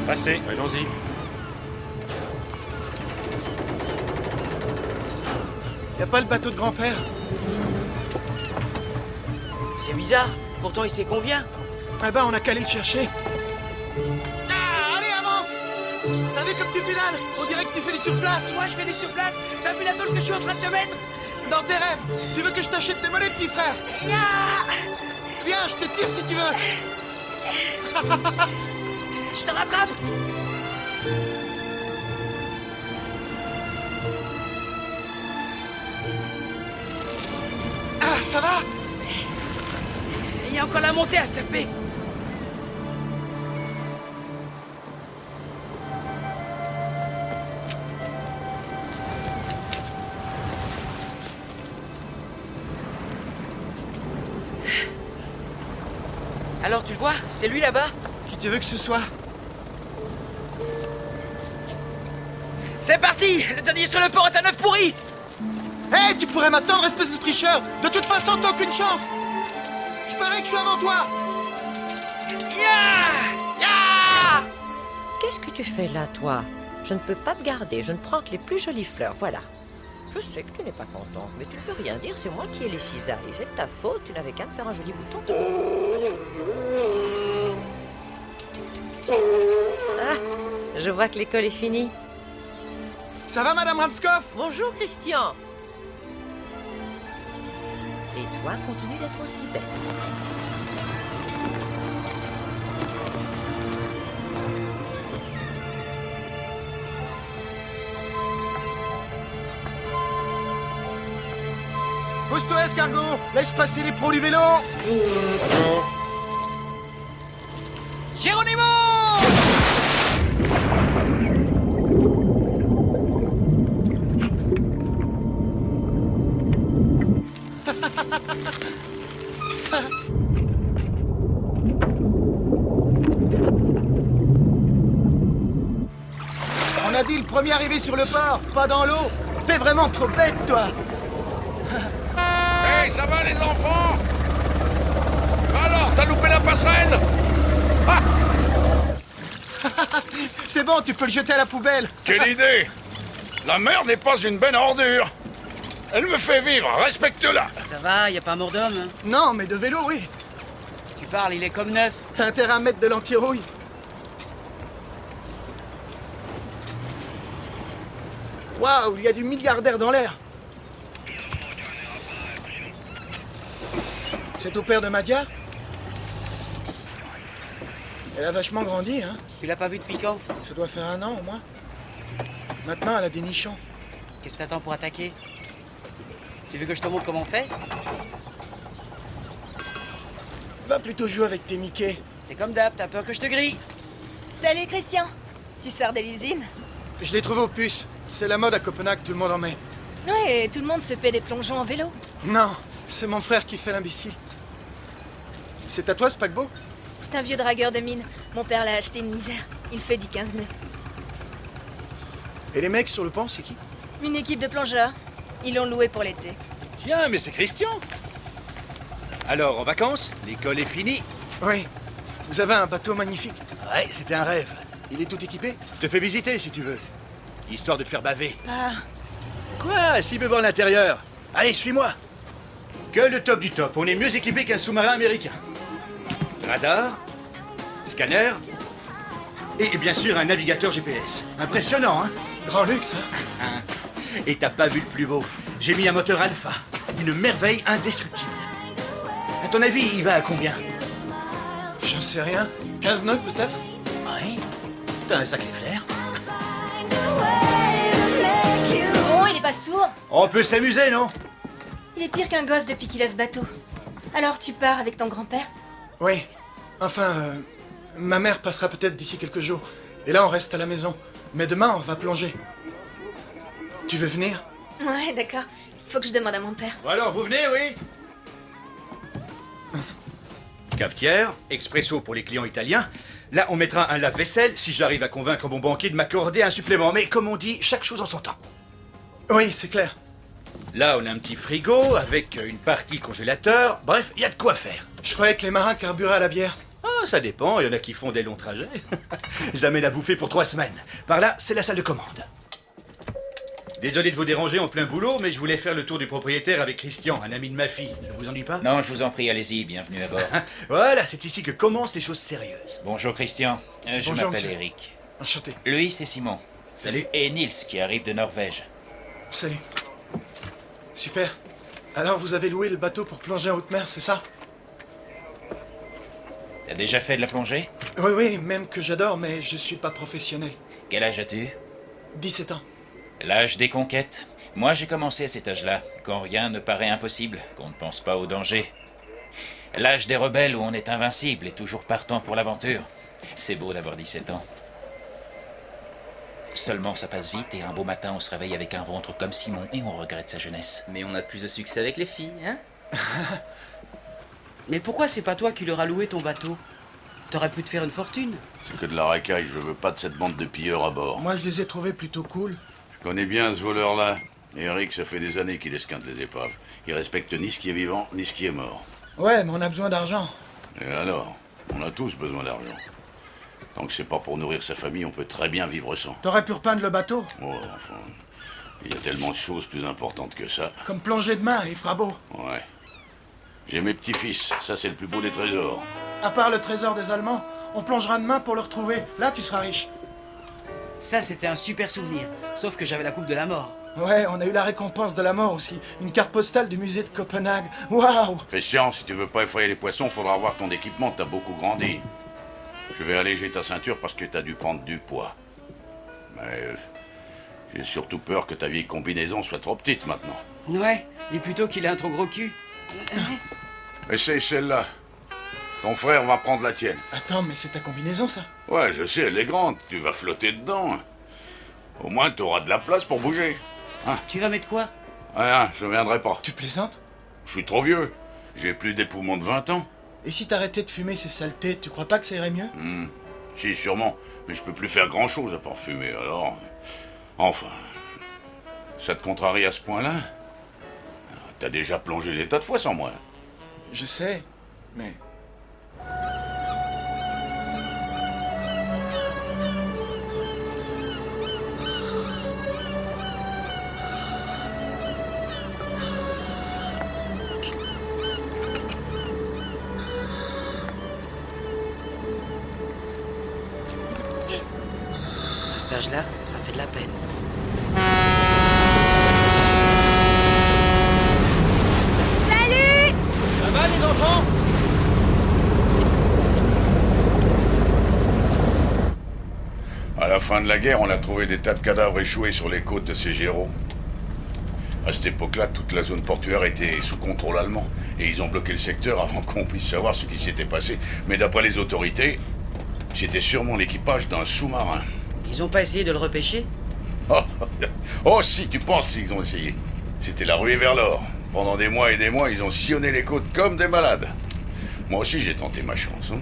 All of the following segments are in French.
Passez. Allons-y. Y a pas le bateau de grand-père? C'est bizarre, pourtant il sait qu'on vient. Eh ben, on a qu'à aller le chercher. Ah, allez, avance! T'as vu comme tu pédales? On dirait que tu fais du surplace. Moi je fais du surplace. T'as vu la tôle que je suis en train de te mettre? Dans tes rêves, tu veux que je t'achète des mollets, petit frère? Ya. Viens, je te tire si tu veux. Je te rattrape. Ah, ça va? Il y a encore la montée à se taper. Alors tu le vois? C'est lui là-bas? Qui tu veux que ce soit? C'est parti! Le dernier sur le port est un œuf pourri! Hé, tu pourrais m'attendre, espèce de tricheur! De toute façon, t'as aucune chance! Je parie que je suis avant toi! Ya! Ya! Qu'est-ce que tu fais là, toi? Je ne peux pas te garder, je ne prends que les plus jolies fleurs, voilà. Je sais que tu n'es pas contente, mais tu ne peux rien dire, c'est moi qui ai les cisailles. C'est de ta faute, tu n'avais qu'à me faire un joli bouton. Ah, je vois que l'école est finie. Ça va, Madame Ranskoff? Bonjour, Christian. Et toi, continue d'être aussi belle. Pousse-toi, escargot! Laisse passer les pros du vélo! Bonjour. Geronimo! On a dit le premier arrivé sur le port, pas dans l'eau! T'es vraiment trop bête, toi! Hey, ça va les enfants? Alors, t'as loupé la passerelle? Ah! C'est bon, tu peux le jeter à la poubelle! Quelle idée! La mer n'est pas une benne à ordures. Elle me fait vivre, respecte-la. Ça va, y a pas mort d'homme, hein? Non, mais de vélo, oui! Tu parles, il est comme neuf. T'as intérêt à mettre de l'anti-rouille. Waouh, il y a du milliardaire dans l'air! C'est au père de Madia? Elle a vachement grandi, hein? Tu l'as pas vu depuis quand? Ça doit faire 1 an au moins. Maintenant, elle a des nichons. Qu'est-ce que t'attends pour attaquer? Tu veux que je te montre comment on fait? Va plutôt jouer avec tes Mickey. C'est comme d'hab, t'as peur que je te grille? Salut Christian, tu sors de l'usine? Je l'ai trouvé aux puces. C'est la mode à Copenhague, tout le monde en met. Ouais, tout le monde se paie des plongeons en vélo. Non, c'est mon frère qui fait l'imbécile. C'est à toi ce paquebot? C'est un vieux dragueur de mine. Mon père l'a acheté une misère. Il fait du 15 nœuds. Et les mecs sur le pont, c'est qui? Une équipe de plongeurs. Ils l'ont loué pour l'été. Tiens, mais c'est Christian. Alors, en vacances, l'école est finie. Oui. Vous avez un bateau magnifique. Ouais, c'était un rêve. Il est tout équipé? Je te fais visiter si tu veux. Histoire de te faire baver. Ah, Quoi? S'il veut voir l'intérieur. Allez, suis-moi. Que le top du top. On est mieux équipé qu'un sous-marin américain. Radar, scanner et bien sûr un navigateur GPS. Impressionnant, hein? Grand luxe, hein? Et t'as pas vu le plus beau. J'ai mis un moteur alpha. Une merveille indestructible. À ton avis, il va à combien? J'en sais rien. 15 nœuds peut-être? Oui. T'as un sacré flair. oh, il est pas sourd. On peut s'amuser, non? Il est pire qu'un gosse depuis qu'il a ce bateau. Alors tu pars avec ton grand-père? Oui. Enfin, ma mère passera peut-être d'ici quelques jours. Et là, on reste à la maison. Mais demain, on va plonger. Tu veux venir? Ouais, d'accord. Faut que je demande à mon père. Bon alors, vous venez, oui? Cafetière, expresso pour les clients italiens. Là, on mettra un lave-vaisselle si j'arrive à convaincre mon banquier de m'accorder un supplément. Mais comme on dit, chaque chose en son temps. Oui, c'est clair. Là, on a un petit frigo avec une partie congélateur. Bref, il y a de quoi faire. Je croyais que les marins carburaient à la bière. ça dépend, il y en a qui font des longs trajets. Ils amènent à bouffer pour 3 semaines. Par là, c'est la salle de commande. Désolé de vous déranger en plein boulot, mais je voulais faire le tour du propriétaire avec Christian, un ami de ma fille. Ça vous ennuie pas? Non, je vous en prie, allez-y, bienvenue à bord. Voilà, c'est ici que commencent les choses sérieuses. Bonjour Christian, je Bonjour, m'appelle monsieur. Eric. Enchanté. Louis et Simon. Salut. Et Nils qui arrive de Norvège. Salut. Super. Alors vous avez loué le bateau pour plonger en haute mer, c'est ça? T'as déjà fait de la plongée? Oui, oui, même que j'adore, mais je suis pas professionnel. Quel âge as-tu? 17 ans. L'âge des conquêtes. Moi j'ai commencé à cet âge-là, quand rien ne paraît impossible, qu'on ne pense pas au danger. L'âge des rebelles où on est invincible et toujours partant pour l'aventure. C'est beau d'avoir 17 ans. Seulement ça passe vite et un beau matin on se réveille avec un ventre comme Simon et on regrette sa jeunesse. Mais on a plus de succès avec les filles, hein? Mais pourquoi c'est pas toi qui leur as loué ton bateau? T'aurais pu te faire une fortune. C'est que de la racaille, je veux pas de cette bande de pilleurs à bord. Moi, je les ai trouvés plutôt cool. Je connais bien ce voleur-là. Eric, ça fait des années qu'il esquinte les épaves. Il respecte ni ce qui est vivant, ni ce qui est mort. Ouais, mais on a besoin d'argent. Et alors? On a tous besoin d'argent. Tant que c'est pas pour nourrir sa famille, on peut très bien vivre sans. T'aurais pu repeindre le bateau. Oh, enfin... Il y a tellement de choses plus importantes que ça. Comme plonger demain, il fera beau. Ouais. J'ai mes petits-fils. Ça, c'est le plus beau des trésors. À part le trésor des Allemands, on plongera demain pour le retrouver. Là, tu seras riche. Ça, c'était un super souvenir. Sauf que j'avais la coupe de la mort. Ouais, on a eu la récompense de la mort aussi. Une carte postale du musée de Copenhague. Waouh! Christian, si tu veux pas effrayer les poissons, faudra voir ton équipement. T'as beaucoup grandi. Je vais alléger ta ceinture parce que t'as dû prendre du poids. Mais... j'ai surtout peur que ta vieille combinaison soit trop petite maintenant. Ouais, dis plutôt qu'il a un trop gros cul. Essaye celle-là. Ton frère va prendre la tienne. Attends, mais c'est ta combinaison, ça? Ouais, je sais, elle est grande. Tu vas flotter dedans. Au moins, t'auras de la place pour bouger. Tu vas mettre quoi? Rien, je viendrai pas. Tu plaisantes? Je suis trop vieux. J'ai plus des poumons de 20 ans. Et si t'arrêtais de fumer ces saletés, tu crois pas que ça irait mieux? Si, sûrement. Mais je peux plus faire grand-chose à part fumer, alors... Enfin... Ça te contrarie à ce point-là? T'as déjà plongé des tas de fois sans moi. Je sais, mais... À cet âge-là, ça fait de la peine. Ça va les enfants? À la fin de la guerre, on a trouvé des tas de cadavres échoués sur les côtes de Segero. À cette époque-là, toute la zone portuaire était sous contrôle allemand. Et ils ont bloqué le secteur avant qu'on puisse savoir ce qui s'était passé. Mais d'après les autorités, c'était sûrement l'équipage d'un sous-marin. Ils ont pas essayé de le repêcher? Oh, si, tu penses qu'ils ont essayé. C'était la ruée vers l'or. Pendant des mois et des mois, ils ont sillonné les côtes comme des malades. Moi aussi, j'ai tenté ma chance. Hein.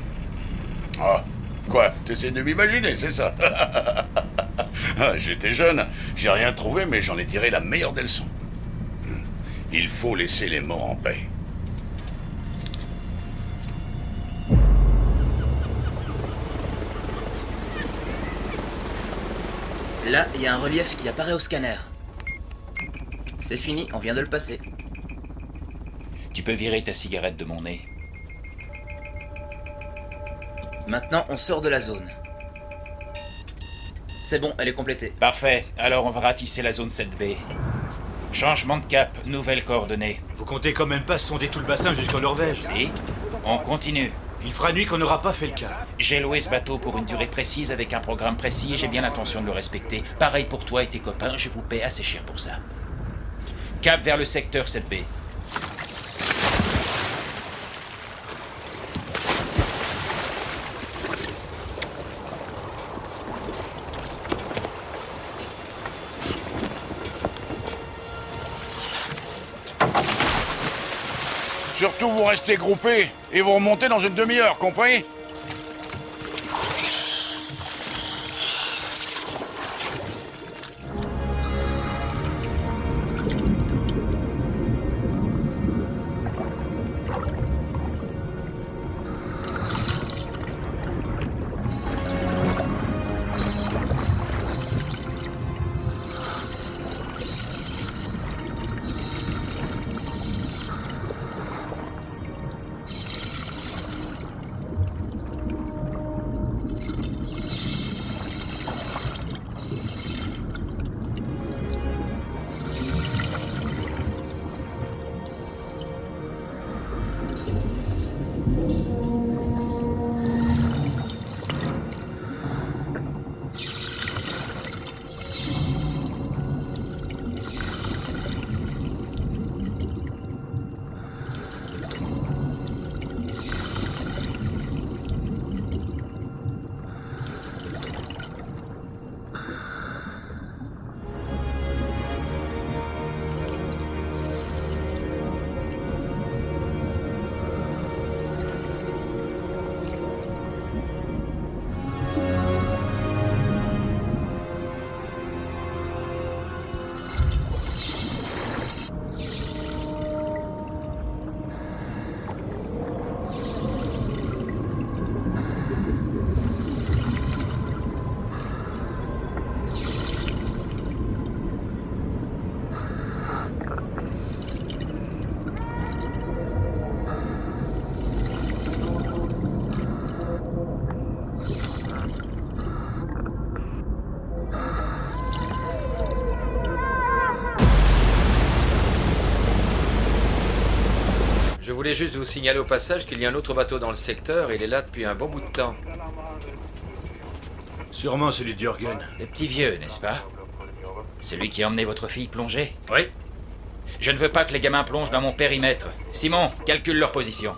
Ah, quoi? T'essaies de m'imaginer, c'est ça? Ah, j'étais jeune, j'ai rien trouvé, mais j'en ai tiré la meilleure des leçons. Il faut laisser les morts en paix. Là, il y a un relief qui apparaît au scanner. C'est fini, on vient de le passer. Tu peux virer ta cigarette de mon nez. Maintenant, on sort de la zone. C'est bon, elle est complétée. Parfait, alors on va ratisser la zone 7B. Changement de cap, nouvelles coordonnées. Vous comptez quand même pas sonder tout le bassin jusqu'en Norvège? Si, on continue. Il fera nuit qu'on n'aura pas fait le cas. J'ai loué ce bateau pour une durée précise avec un programme précis et j'ai bien l'intention de le respecter. Pareil pour toi et tes copains, je vous paie assez cher pour ça. Cap vers le secteur 7B. Surtout, vous restez groupés et vous remontez dans une demi-heure, compris? voulais juste vous signaler au passage qu'il y a un autre bateau dans le secteur et il est là depuis un bon bout de temps. Sûrement celui de Jürgen. Le petit vieux, n'est-ce pas? Celui qui a emmené votre fille plonger? Oui. Je ne veux pas que les gamins plongent dans mon périmètre. Simon, calcule leur position.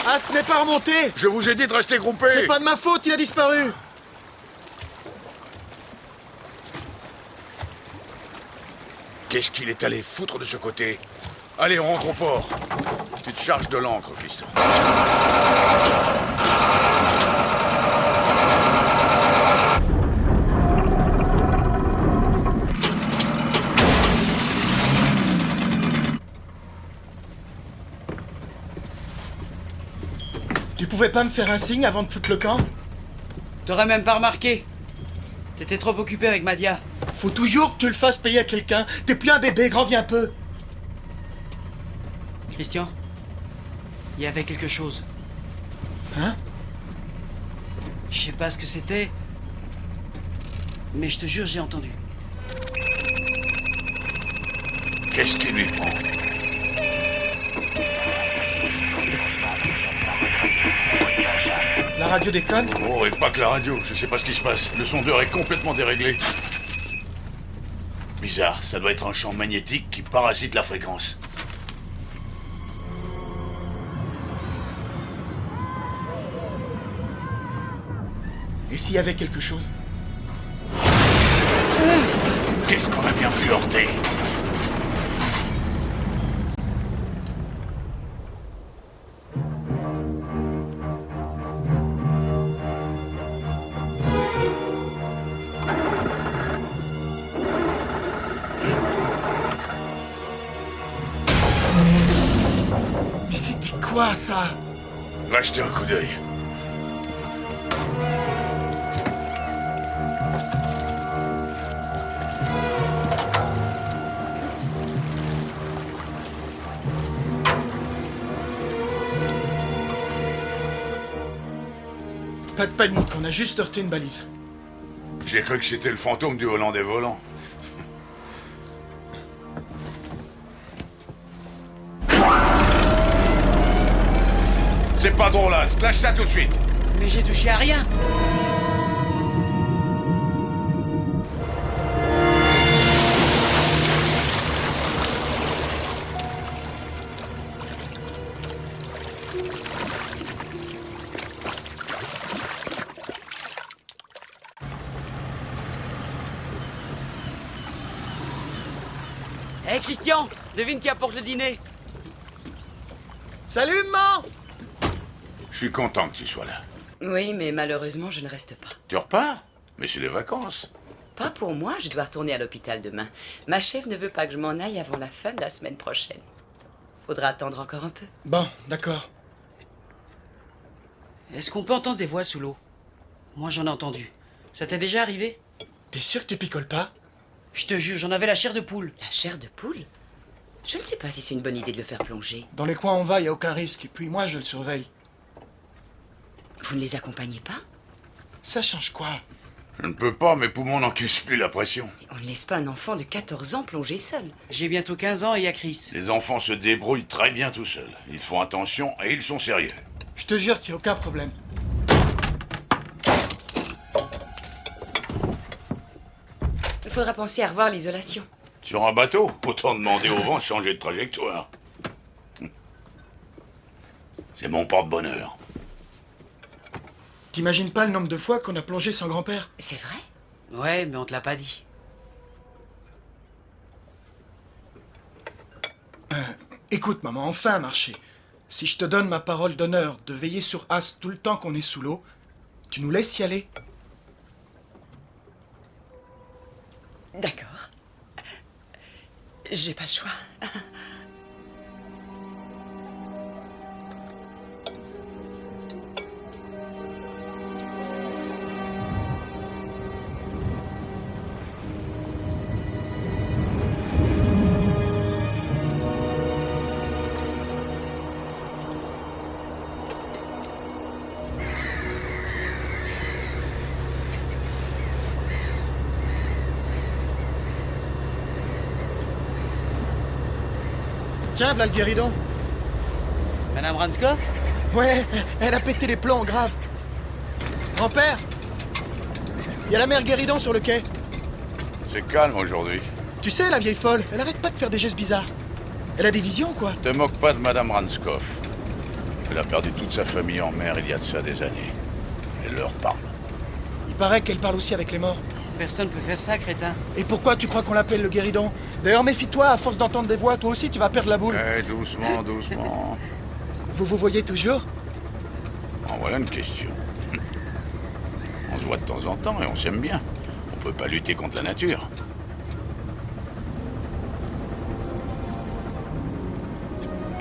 Ask n'est pas remonté. Je vous ai dit de rester groupés. C'est pas de ma faute, il a disparu. Qu'est-ce qu'il est allé foutre de ce côté? Allez, on rentre au port. Tu te charges de l'ancre, fiston. Tu pouvais pas me faire un signe avant de foutre le camp? T'aurais même pas remarqué. T'étais trop occupé avec Madia. Faut toujours que tu le fasses payer à quelqu'un. T'es plus un bébé, grandis un peu. Christian, il y avait quelque chose. Hein? Je sais pas ce que c'était, mais je te jure, j'ai entendu. Qu'est-ce qui lui prend? La radio déconne? Oh, et pas que la radio, je sais pas ce qui se passe. Le sondeur est complètement déréglé. Bizarre, ça doit être un champ magnétique qui parasite la fréquence. Et s'il y avait quelque chose? Qu'est-ce qu'on a bien pu heurter? Mais c'était quoi ça? Va jeter un coup d'œil. Pas de panique, on a juste heurté une balise. J'ai cru que c'était le fantôme du Hollandais volant. C'est pas drôle, là. Lâche ça tout de suite. Mais j'ai touché à rien. Hé Christian, devine qui apporte le dîner. Salut, maman! Je suis content que tu sois là. Oui, mais malheureusement, je ne reste pas. Tu repars? Mais c'est les vacances. Pas pour moi, je dois retourner à l'hôpital demain. Ma chef ne veut pas que je m'en aille avant la fin de la semaine prochaine. Faudra attendre encore un peu. Bon, d'accord. Est-ce qu'on peut entendre des voix sous l'eau? Moi j'en ai entendu. Ça t'est déjà arrivé? T'es sûr que tu picoles pas? Je te jure, j'en avais la chair de poule. La chair de poule? Je ne sais pas si c'est une bonne idée de le faire plonger. Dans les coins où on va, y a aucun risque. Et puis moi, je le surveille. Vous ne les accompagnez pas? Ça change quoi? Je ne peux pas, mes poumons n'encaissent plus la pression. On ne laisse pas un enfant de 14 ans plonger seul. J'ai bientôt 15 ans et il y a Chris. Les enfants se débrouillent très bien tout seuls. Ils font attention et ils sont sérieux. Je te jure qu'il n'y a aucun problème. Il faudra penser à revoir l'isolation. Sur un bateau, autant demander au vent de changer de trajectoire. C'est mon porte-bonheur. T'imagines pas le nombre de fois qu'on a plongé sans grand-père? C'est vrai? Ouais, mais on te l'a pas dit. Écoute, maman, enfin un marché. Si je te donne ma parole d'honneur de veiller sur As tout le temps qu'on est sous l'eau, tu nous laisses y aller? D'accord. J'ai pas le choix. Tiens, voilà le guéridon. Madame Ranskoff? Ouais, elle a pété les plombs, grave. Grand-père, il y a la mère Guéridon sur le quai. C'est calme aujourd'hui. Tu sais, la vieille folle, elle arrête pas de faire des gestes bizarres. Elle a des visions, quoi. Te moque pas de Madame Ranskoff. Elle a perdu toute sa famille en mer il y a de ça des années. Elle leur parle. Il paraît qu'elle parle aussi avec les morts. Personne peut faire ça, crétin. Et pourquoi tu crois qu'on l'appelle le Guéridon? D'ailleurs, méfie-toi, à force d'entendre des voix, toi aussi tu vas perdre la boule. Eh, doucement, doucement. Vous vous voyez toujours? En voilà une question. On se voit de temps en temps et on s'aime bien. On peut pas lutter contre la nature.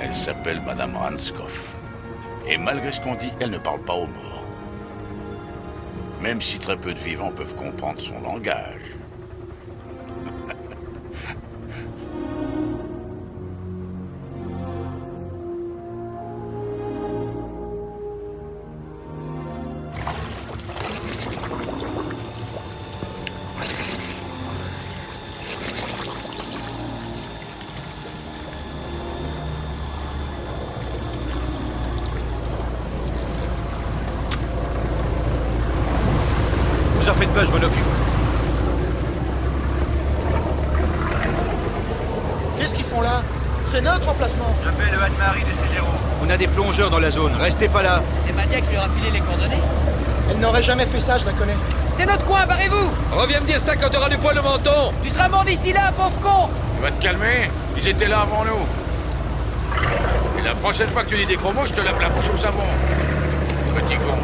Elle s'appelle Madame Ranskoff. Et malgré ce qu'on dit, elle ne parle pas aux morts. Même si très peu de vivants peuvent comprendre son langage. Vous en faites pas, je m'en occupe. Qu'est-ce qu'ils font là? C'est notre emplacement. J'appelle le Anne-Marie de C0. On a des plongeurs dans la zone, restez pas là. C'est Madia qui leur a filé les coordonnées? Elle n'aurait jamais fait ça, je la connais. C'est notre coin, barrez-vous! Reviens me dire ça quand t'auras du poil au menton. Tu seras mort d'ici là, pauvre con! Tu vas te calmer. Ils étaient là avant nous. Et la prochaine fois que tu dis des gros mots, je te lave la bouche au savon. Petit con.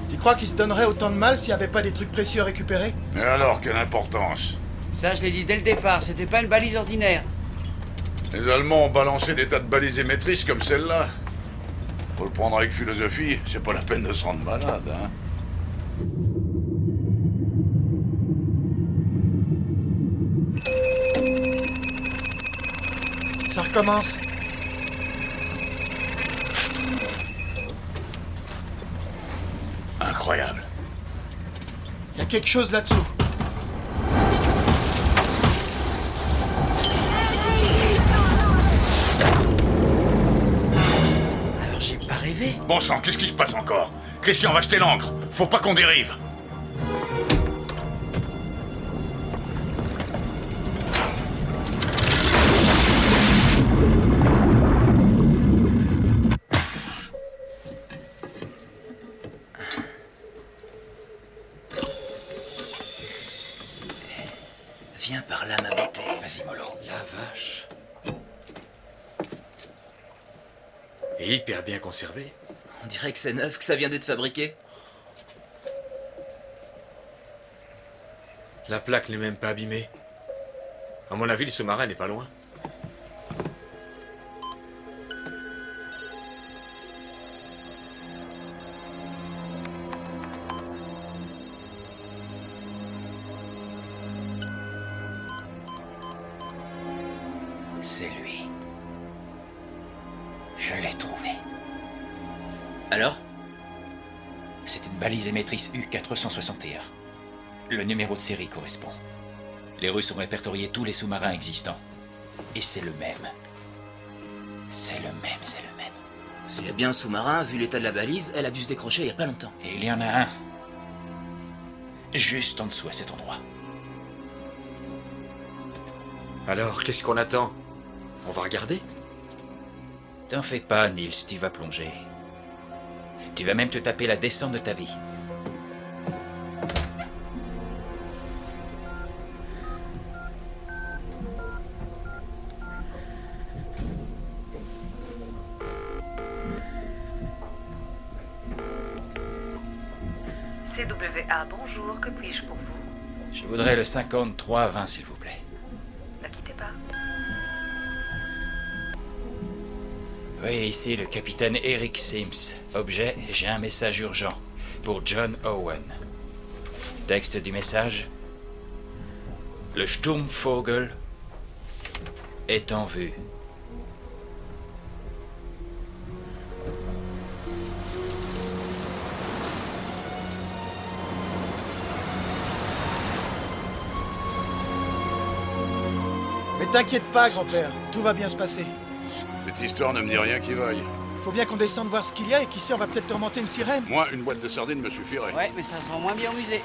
Tu crois qu'ils se donneraient autant de mal s'il n'y avait pas des trucs précieux à récupérer? Mais alors, quelle importance? Ça, je l'ai dit dès le départ, c'était pas une balise ordinaire. Les Allemands ont balancé des tas de balises émettrices comme celle-là. Faut le prendre avec philosophie, c'est pas la peine de se rendre malade, hein. Ça recommence. Incroyable. Il y a quelque chose là-dessous. Alors j'ai pas rêvé. Bon sang, qu'est-ce qui se passe encore? Christian, va jeter l'ancre. Faut pas qu'on dérive. Viens par là, ma beauté. Vas-y, mollo. La vache. Et hyper bien conservé. On dirait que c'est neuf, que ça vient d'être fabriqué. La plaque n'est même pas abîmée. À mon avis, le sous-marin n'est pas loin. C'est lui. Je l'ai trouvé. Alors? C'est une balise émettrice U-461. Le numéro de série correspond. Les Russes ont répertorié tous les sous-marins existants. Et c'est le même. C'est le même, c'est le même. S'il y a bien un sous-marin, vu l'état de la balise, elle a dû se décrocher il y a pas longtemps. Et il y en a un. Juste en dessous à cet endroit. Alors, qu'est-ce qu'on attend? On va regarder? T'en fais pas, Niels, tu vas plonger. Tu vas même te taper la descente de ta vie. CWA, bonjour, que puis-je pour vous? Je voudrais le 53-20, s'il vous plaît. Ne quittez pas. Oui, ici le capitaine Eric Sims. Objet, j'ai un message urgent. pour John Owen. Texte du message. Le Sturmvogel est en vue. Mais t'inquiète pas, grand-père. Tout va bien se passer. Cette histoire ne me dit rien qui vaille. Faut bien qu'on descende voir ce qu'il y a et qui sait, on va peut-être te remonter une sirène. Moi, une boîte de sardines me suffirait. Ouais, mais ça se vend moins bien au musée.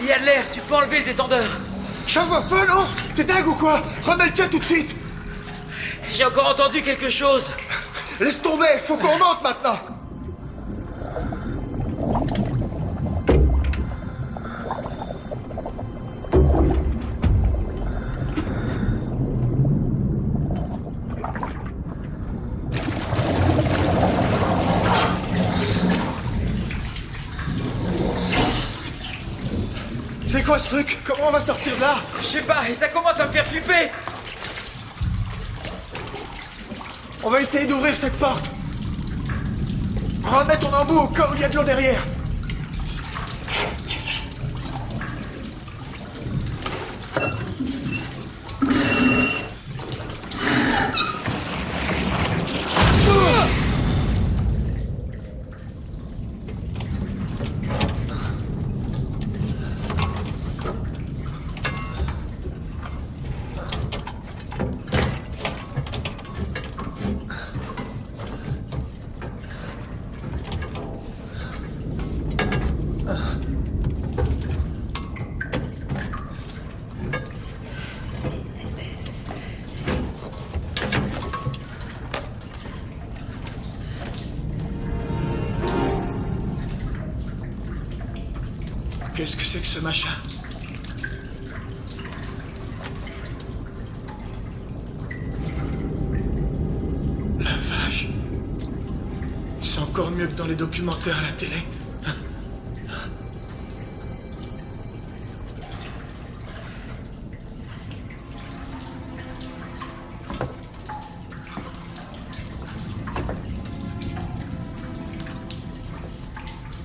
Il y a de l'air, tu peux enlever le détendeur. J'en vois pas, non? T'es dingue ou quoi? Remets le tien tout de suite. J'ai encore entendu quelque chose. Laisse tomber, faut qu'on monte maintenant. C'est quoi ce truc? Comment on va sortir de là? Je sais pas, et ça commence à me faire flipper. On va essayer d'ouvrir cette porte. Remets ton embout au cas où il y a de l'eau derrière. Qu'est-ce que c'est que ce machin? La vache. C'est encore mieux que dans les documentaires à la télé.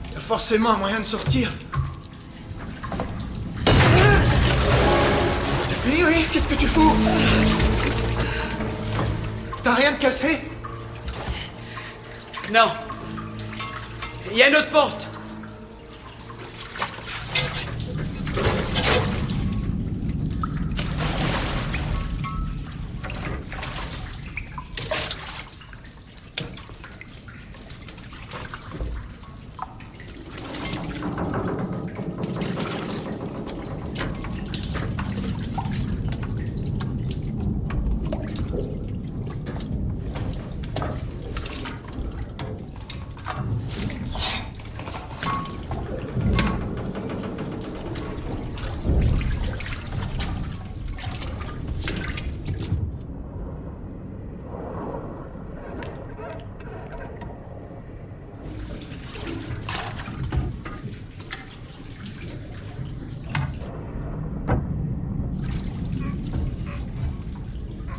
Il y a forcément un moyen de sortir. T'as fini, oui? Qu'est-ce que tu fous? T'as rien de cassé? Non. Il y a une autre porte.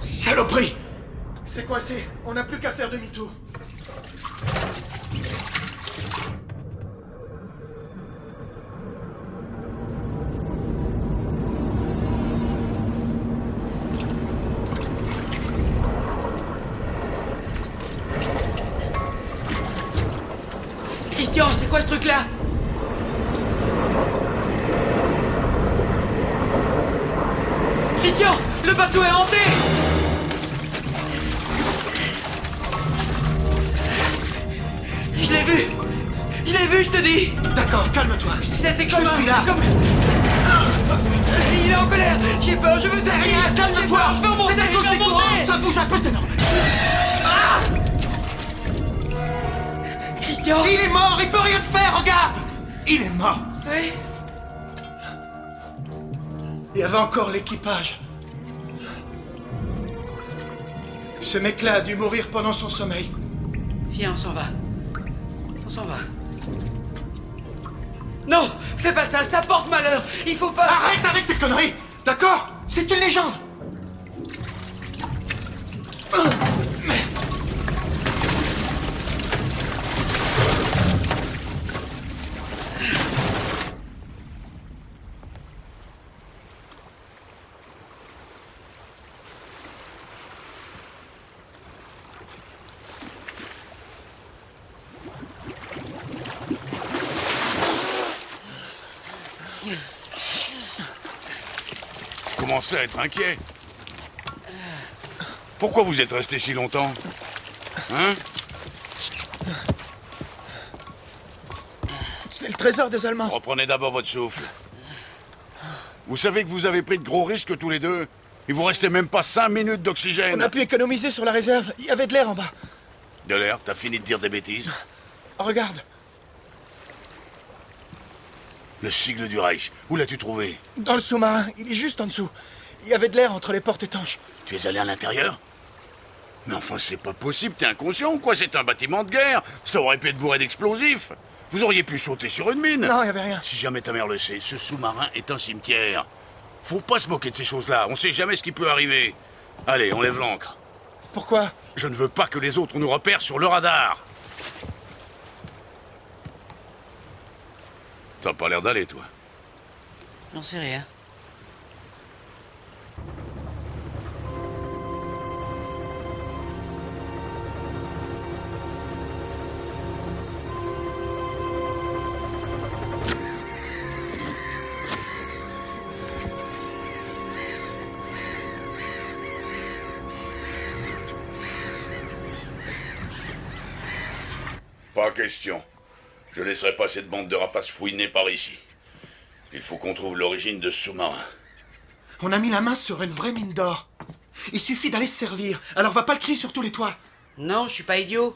Saloperie! C'est coincé. On n'a plus qu'à faire demi-tour. Christian, c'est quoi ce truc-là? Christian, le bateau est hanté! Je l'ai vu! Je l'ai vu, je te dis! D'accord, calme-toi. C'était comme Je suis là. comme... Il est en colère! J'ai peur, je veux C'est rien, calme-toi. Je veux monter, C'est à cause je veux des courants, monter! ça bouge un peu, c'est normal. Christian! Il est mort, il peut rien te faire, regarde! Il est mort. Oui? Il y avait encore l'équipage. Ce mec-là a dû mourir pendant son sommeil. Viens, on s'en va. On s'en va. Non! Fais pas ça, ça porte malheur! Il faut pas... Arrête avec tes conneries! D'accord? C'est une légende! Commencez à être inquiet. Pourquoi vous êtes resté si longtemps? Hein? C'est le trésor des Allemands. Reprenez d'abord votre souffle. Vous savez que vous avez pris de gros risques tous les deux? Il vous restait même pas 5 minutes d'oxygène. On a pu économiser sur la réserve. Il y avait de l'air en bas. De l'air, t'as fini de dire des bêtises? Regarde, Le sigle du Reich, où l'as-tu trouvé? dans le sous-marin, il est juste en dessous. Il y avait de l'air entre les portes étanches. Tu es allé à l'intérieur? Mais enfin, c'est pas possible, t'es inconscient ou quoi? C'est un bâtiment de guerre. Ça aurait pu être bourré d'explosifs. Vous auriez pu sauter sur une mine. Non, il y avait rien. Si jamais ta mère le sait, ce sous-marin est un cimetière. Faut pas se moquer de ces choses-là, on sait jamais ce qui peut arriver. Allez, on lève l'ancre. Pourquoi? Je ne veux pas que les autres nous repèrent sur le radar. T'as pas l'air d'aller, toi. J'en sais rien. Pas question. Je laisserai pas cette bande de rapaces fouiner par ici. Il faut qu'on trouve l'origine de ce sous-marin. On a mis la main sur une vraie mine d'or. Il suffit d'aller se servir. Alors va pas le crier sur tous les toits. Non, je suis pas idiot.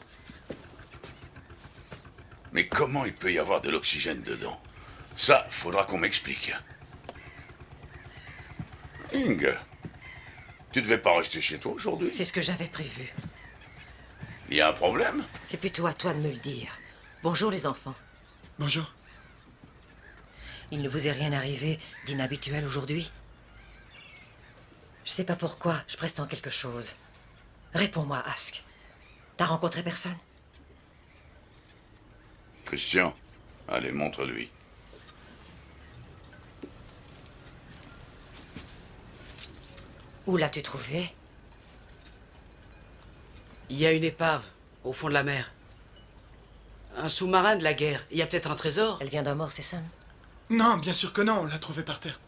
Mais comment il peut y avoir de l'oxygène dedans? Ça, faudra qu'on m'explique. Ing, tu devais pas rester chez toi aujourd'hui? C'est ce que j'avais prévu. Il y a un problème? C'est plutôt à toi de me le dire. Bonjour les enfants. Bonjour. Il ne vous est rien arrivé d'inhabituel aujourd'hui? Je sais pas pourquoi, je pressens quelque chose. Réponds-moi, Ask. T'as rencontré personne? Christian, allez, montre-lui. Où l'as-tu trouvé? Il y a une épave, au fond de la mer. Un sous-marin de la guerre. Il y a peut-être un trésor. Elle vient d'un mort, c'est ça? Non, bien sûr que non, on l'a trouvé par terre.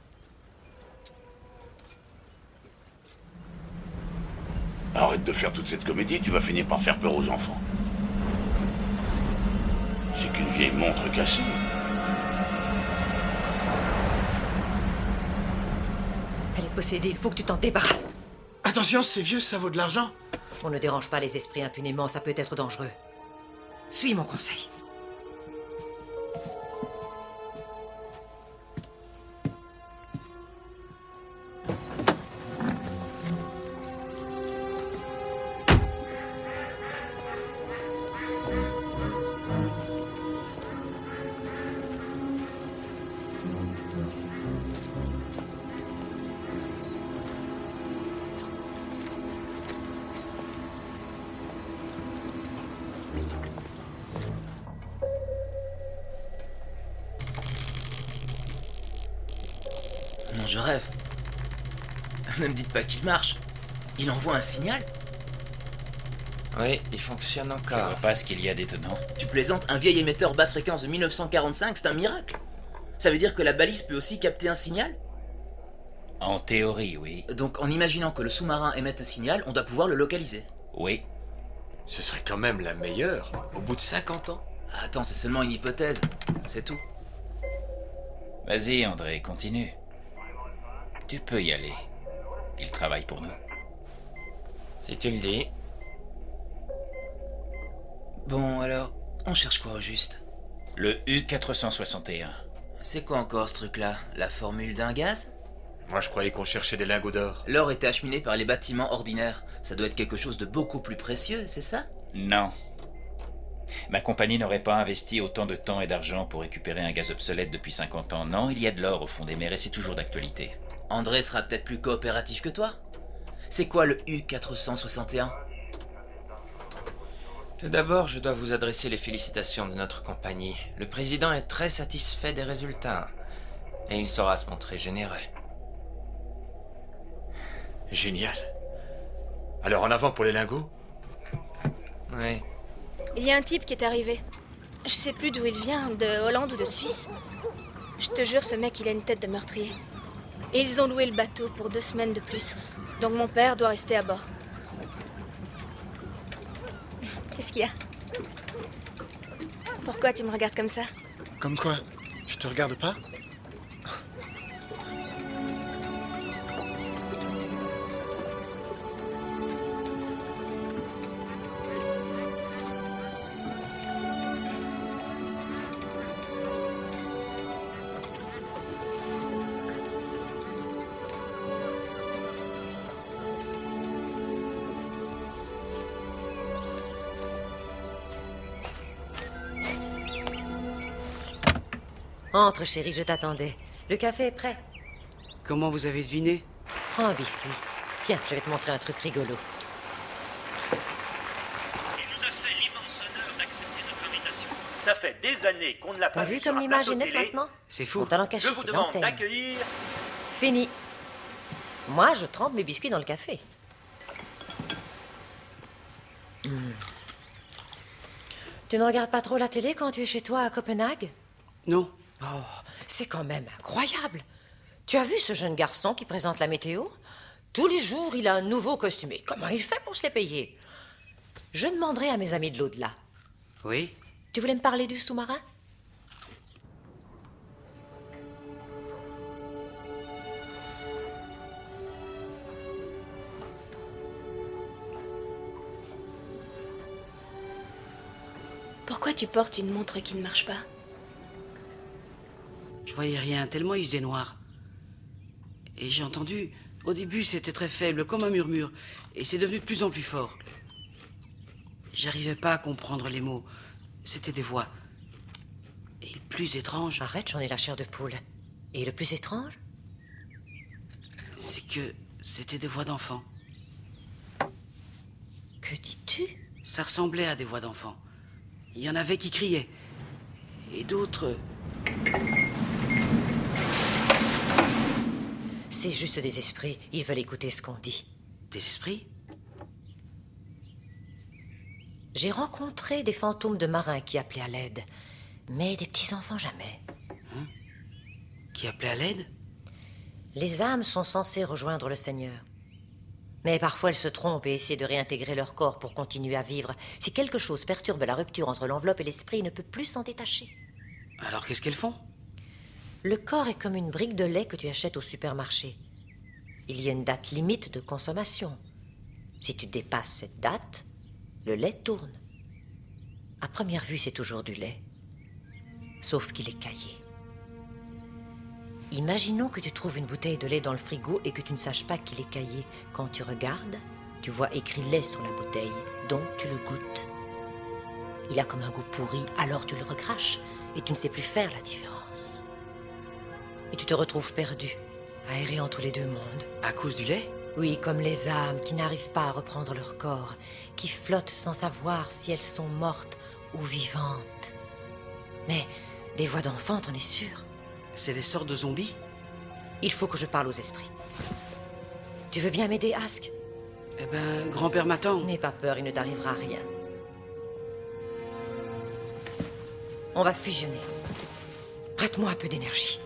Arrête de faire toute cette comédie, tu vas finir par faire peur aux enfants. C'est qu'une vieille montre cassée. Elle est possédée, il faut que tu t'en débarrasses. Attention, c'est vieux, ça vaut de l'argent. On ne dérange pas les esprits impunément, ça peut être dangereux. Suis mon conseil. Non, je rêve. Ne me dites pas qu'il marche. Il envoie un signal? Oui, il fonctionne Je encore. vois pas ce qu'il y a d'étonnant. Tu plaisantes, un vieil émetteur basse fréquence de 1945, c'est un miracle. Ça veut dire que la balise peut aussi capter un signal? En théorie, oui. Donc en imaginant que le sous-marin émette un signal, on doit pouvoir le localiser. Oui. Ce serait quand même la meilleure, au bout de 50 ans. Attends, c'est seulement une hypothèse. C'est tout. Vas-y, André, continue. Tu peux y aller. Il travaille pour nous. Si tu le dis. Bon, alors, on cherche quoi au juste? Le U-461. C'est quoi encore ce truc-là? La formule d'un gaz? Moi, je croyais qu'on cherchait des lingots d'or. L'or était acheminé par les bâtiments ordinaires. Ça doit être quelque chose de beaucoup plus précieux, c'est ça? Non. Ma compagnie n'aurait pas investi autant de temps et d'argent pour récupérer un gaz obsolète depuis 50 ans. Non, il y a de l'or au fond des mers et c'est toujours d'actualité. André sera peut-être plus coopératif que toi. C'est quoi le U-461? Tout d'abord, je dois vous adresser les félicitations de notre compagnie. Le président est très satisfait des résultats. Et il saura se montrer généreux. Génial. Alors en avant pour les lingots? Oui. Il y a un type qui est arrivé. Je sais plus d'où il vient, de Hollande ou de Suisse. Je te jure, ce mec, il a une tête de meurtrier. Et ils ont loué le bateau pour 2 semaines de plus. Donc mon père doit rester à bord. Qu'est-ce qu'il y a? Pourquoi tu me regardes comme ça? Comme quoi? Je te regarde pas? Entre, chérie, je t'attendais. Le café est prêt. Comment vous avez deviné? Prends un biscuit. Tiens, je vais te montrer un truc rigolo. Il nous a fait l'immense honneur d'accepter notre invitation. Ça fait des années qu'on ne l'a pas T'as vu vu sur comme un l'image est plateau nette télé. maintenant? C'est fou. Mon talent caché, Je vous c'est demande l'antenne. d'accueillir... Fini. Moi, je trempe mes biscuits dans le café. Tu ne regardes pas trop la télé quand tu es chez toi à Copenhague? Non. Oh, c'est quand même incroyable. Tu as vu ce jeune garçon qui présente la météo? Tous les jours, il a un nouveau costumé. Comment il fait pour se les payer? Je demanderai à mes amis de l'au-delà. Oui? Tu voulais me parler du sous-marin? Pourquoi tu portes une montre qui ne marche pas? Je voyais rien, tellement il faisait noir. Et j'ai entendu... Au début, c'était très faible, comme un murmure. Et c'est devenu de plus en plus fort. J'arrivais pas à comprendre les mots. C'était des voix. Et le plus étrange... Arrête, j'en ai la chair de poule. Et le plus étrange? C'est que c'était des voix d'enfants. Que dis-tu? Ça ressemblait à des voix d'enfants. Il y en avait qui criaient. Et d'autres... C'est juste des esprits. Ils veulent écouter ce qu'on dit. Des esprits? J'ai rencontré des fantômes de marins qui appelaient à l'aide. Mais des petits-enfants, jamais. Hein? Qui appelaient à l'aide? Les âmes sont censées rejoindre le Seigneur. Mais parfois elles se trompent et essaient de réintégrer leur corps pour continuer à vivre. Si quelque chose perturbe la rupture entre l'enveloppe et l'esprit, il ne peut plus s'en détacher. Alors qu'est-ce qu'elles font? Le corps est comme une brique de lait que tu achètes au supermarché. Il y a une date limite de consommation. Si tu dépasses cette date, le lait tourne. À première vue, c'est toujours du lait. Sauf qu'il est caillé. Imaginons que tu trouves une bouteille de lait dans le frigo et que tu ne saches pas qu'il est caillé. Quand tu regardes, tu vois écrit lait sur la bouteille, donc tu le goûtes. Il a comme un goût pourri, alors tu le recraches et tu ne sais plus faire la différence. Et tu te retrouves perdu, aéré entre les deux mondes. À cause du lait? Oui, comme les âmes qui n'arrivent pas à reprendre leur corps, qui flottent sans savoir si elles sont mortes ou vivantes. Mais des voix d'enfants, t'en es sûr? C'est des sortes de zombies? Il faut que je parle aux esprits. Tu veux bien m'aider, Ask? Eh ben, grand-père m'attend. N'aie pas peur, il ne t'arrivera rien. On va fusionner. Prête-moi un peu d'énergie.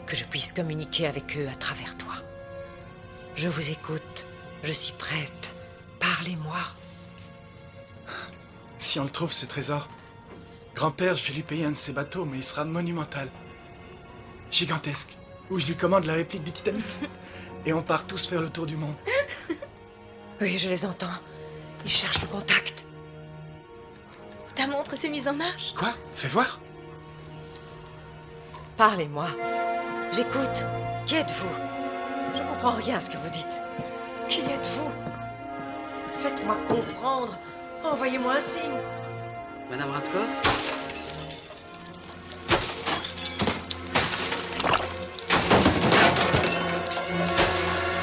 Que je puisse communiquer avec eux à travers toi. Je vous écoute. Je suis prête. Parlez-moi. Si on le trouve, ce trésor, grand-père, je vais lui payer un de ses bateaux, mais il sera monumental. Gigantesque. Où je lui commande la réplique du Titanic. Et on part tous faire le tour du monde. Oui, je les entends. Ils cherchent le contact. Ta montre s'est mise en marche? Quoi? Fais voir. Parlez-moi. J'écoute. Qui êtes-vous? Je comprends rien à ce que vous dites. Qui êtes-vous? Faites-moi comprendre. Envoyez-moi un signe. Madame Ranskov?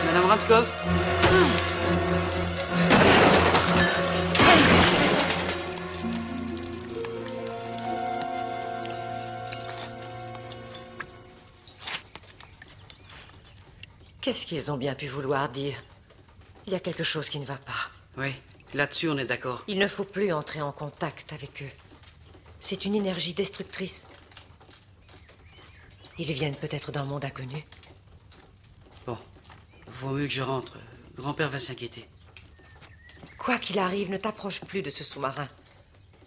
Madame Ranskov? Qu'est-ce qu'ils ont bien pu vouloir dire? Il y a quelque chose qui ne va pas. Oui, là-dessus on est d'accord. Il ne faut plus entrer en contact avec eux. C'est une énergie destructrice. Ils viennent peut-être d'un monde inconnu. Bon, vaut mieux que je rentre. Grand-père va s'inquiéter. Quoi qu'il arrive, ne t'approche plus de ce sous-marin.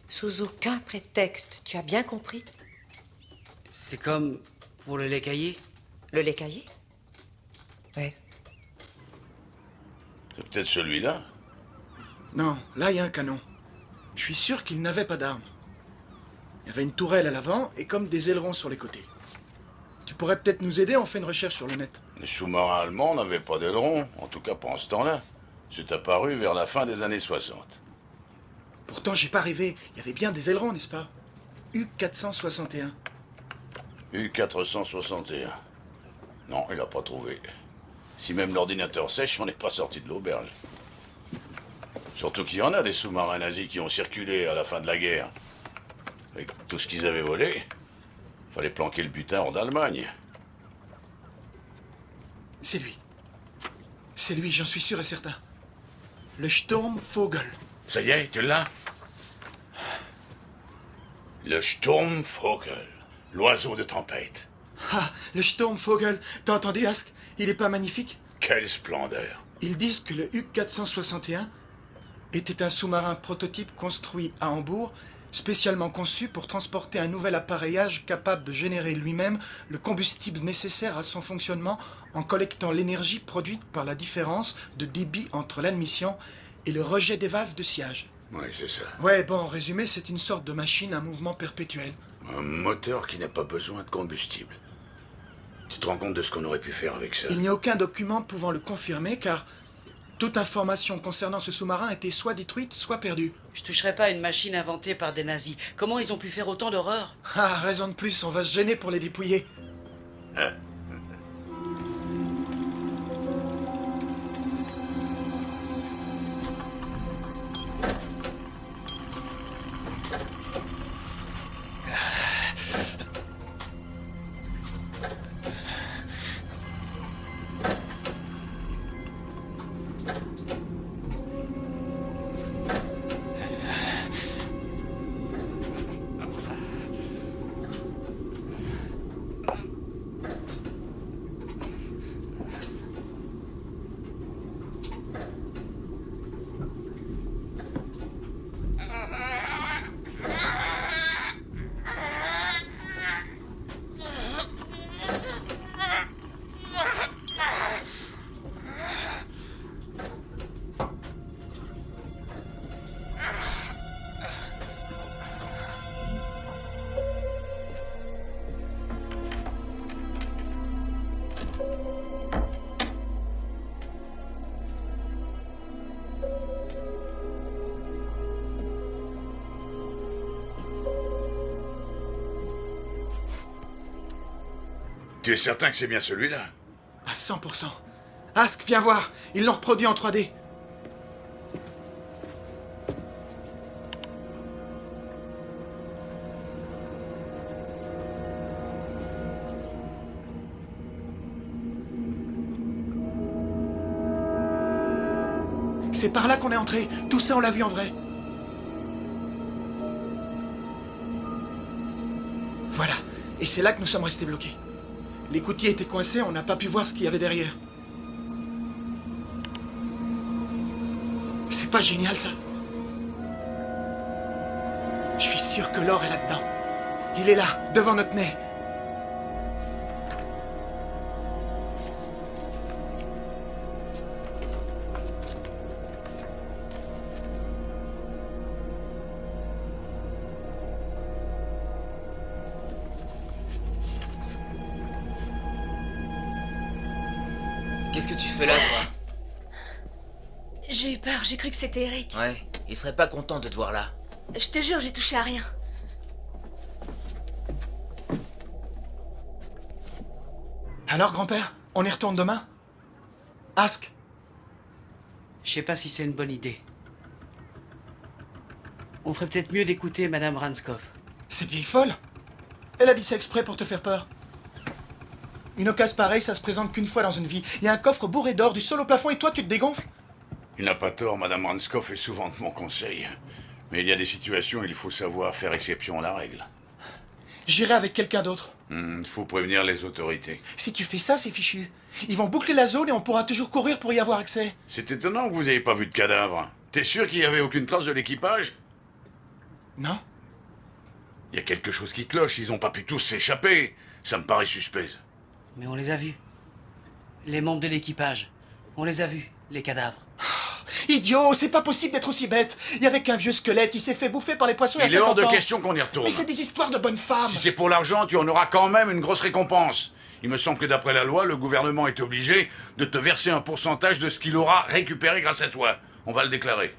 Sous aucun prétexte, tu as bien compris? C'est comme pour le lait caillé? Le lait caillé? Oui. C'est peut-être celui-là? Non, là, il y a un canon. Je suis sûr qu'il n'avait pas d'armes. Il y avait une tourelle à l'avant et comme des ailerons sur les côtés. Tu pourrais peut-être nous aider, on fait une recherche sur le net. Les sous-marins allemands n'avaient pas d'aileron, en tout cas pas en ce temps-là. C'est apparu vers la fin des années 60. Pourtant, j'ai pas rêvé. Il y avait bien des ailerons, n'est-ce pas? U-461. U-461. Non, il a pas trouvé. Si même l'ordinateur sèche, on n'est pas sorti de l'auberge. Surtout qu'il y en a des sous-marins nazis qui ont circulé à la fin de la guerre. Avec tout ce qu'ils avaient volé, fallait planquer le butin en Allemagne. C'est lui. C'est lui, j'en suis sûr et certain. Le Sturmvogel. Ça y est, tu l'as? Le Sturmvogel, l'oiseau de tempête. Ah, le Sturmvogel. T'as entendu, Ask? Il est pas magnifique? Quelle splendeur! Ils disent que le U-461 était un sous-marin prototype construit à Hambourg, spécialement conçu pour transporter un nouvel appareillage capable de générer lui-même le combustible nécessaire à son fonctionnement en collectant l'énergie produite par la différence de débit entre l'admission et le rejet des valves de sciage. Oui, c'est ça. Ouais, bon, en résumé, c'est une sorte de machine à mouvement perpétuel. Un moteur qui n'a pas besoin de combustible. Tu te rends compte de ce qu'on aurait pu faire avec ça? Il n'y a aucun document pouvant le confirmer, car toute information concernant ce sous-marin était soit détruite, soit perdue. Je toucherai pas à une machine inventée par des nazis. Comment ils ont pu faire autant d'horreurs? Ah, raison de plus, on va se gêner pour les dépouiller. Tu es certain que c'est bien celui-là? À 100%. Ask, viens voir. Ils l'ont reproduit en 3D. C'est par là qu'on est entré. Tout ça, on l'a vu en vrai. Voilà. Et c'est là que nous sommes restés bloqués. L'écoutier était coincé, on n'a pas pu voir ce qu'il y avait derrière. C'est pas génial, ça? Je suis sûr que l'or est là-dedans. Il est là, devant notre nez. Qu'est-ce que tu fais là, toi? J'ai eu peur, j'ai cru que c'était Eric. Ouais, il serait pas content de te voir là. Je te jure, j'ai touché à rien. Alors, grand-père, on y retourne demain? Ask. Je sais pas si c'est une bonne idée. On ferait peut-être mieux d'écouter Madame Ranskoff. Cette vieille folle? Elle a dit ça exprès pour te faire peur. Une occasion pareille, ça se présente qu'une fois dans une vie. Il y a un coffre bourré d'or, du sol au plafond, et toi, tu te dégonfles? Il n'a pas tort, Madame Ranskoff est souvent de mon conseil. Mais il y a des situations où il faut savoir faire exception à la règle. J'irai avec quelqu'un d'autre. Faut prévenir les autorités. Si tu fais ça, c'est fichu. Ils vont boucler la zone et on pourra toujours courir pour y avoir accès. C'est étonnant que vous n'ayez pas vu de cadavre. T'es sûr qu'il n'y avait aucune trace de l'équipage? Non. Il y a quelque chose qui cloche, ils ont pas pu tous s'échapper. Ça me paraît suspect. Mais on les a vus. Les membres de l'équipage. On les a vus, les cadavres. Idiot, c'est pas possible d'être aussi bête. Il y avait qu'un vieux squelette, il s'est fait bouffer par les poissons il y a 50 ans. Il est hors de question qu'on y retourne. Mais c'est des histoires de bonnes femmes. Si c'est pour l'argent, tu en auras quand même une grosse récompense. Il me semble que d'après la loi, le gouvernement est obligé de te verser un pourcentage de ce qu'il aura récupéré grâce à toi. On va le déclarer.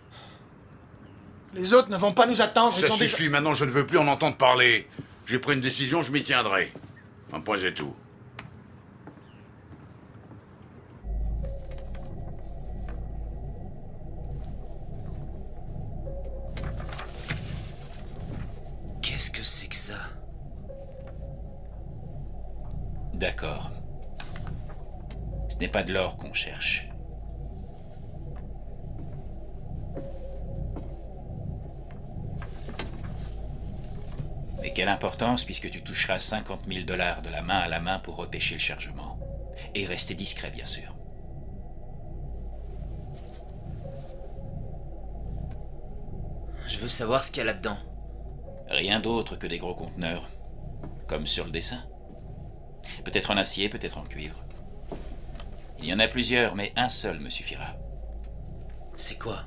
Les autres ne vont pas nous attendre. Ça suffit, maintenant je ne veux plus en entendre parler. J'ai pris une décision, je m'y tiendrai. Un point c'est tout. Qu'est-ce que c'est que ça? D'accord. Ce n'est pas de l'or qu'on cherche. Mais quelle importance puisque tu toucheras 50 000 $ de la main à la main pour repêcher le chargement. Et rester discret, bien sûr. Je veux savoir ce qu'il y a là-dedans. Rien d'autre que des gros conteneurs. Comme sur le dessin. Peut-être en acier, peut-être en cuivre. Il y en a plusieurs, mais un seul me suffira. C'est quoi?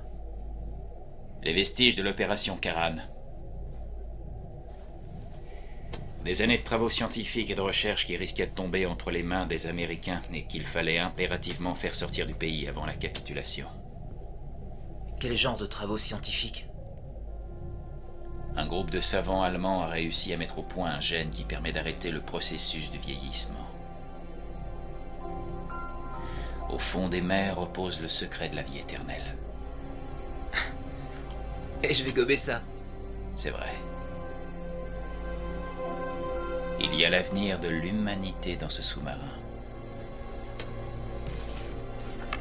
Les vestiges de l'opération Karan. Des années de travaux scientifiques et de recherche qui risquaient de tomber entre les mains des Américains et qu'il fallait impérativement faire sortir du pays avant la capitulation. Quel genre de travaux scientifiques? Un groupe de savants allemands a réussi à mettre au point un gène qui permet d'arrêter le processus du vieillissement. Au fond des mers repose le secret de la vie éternelle. Et je vais gober ça. C'est vrai. Il y a l'avenir de l'humanité dans ce sous-marin.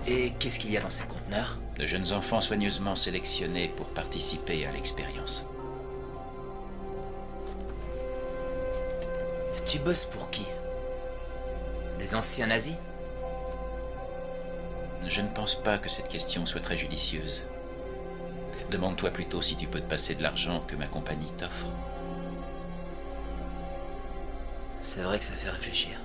Et qu'est-ce qu'il y a dans ces conteneurs? De jeunes enfants soigneusement sélectionnés pour participer à l'expérience. Tu bosses pour qui? Des anciens nazis? Je ne pense pas que cette question soit très judicieuse. Demande-toi plutôt si tu peux te passer de l'argent que ma compagnie t'offre. C'est vrai que ça fait réfléchir.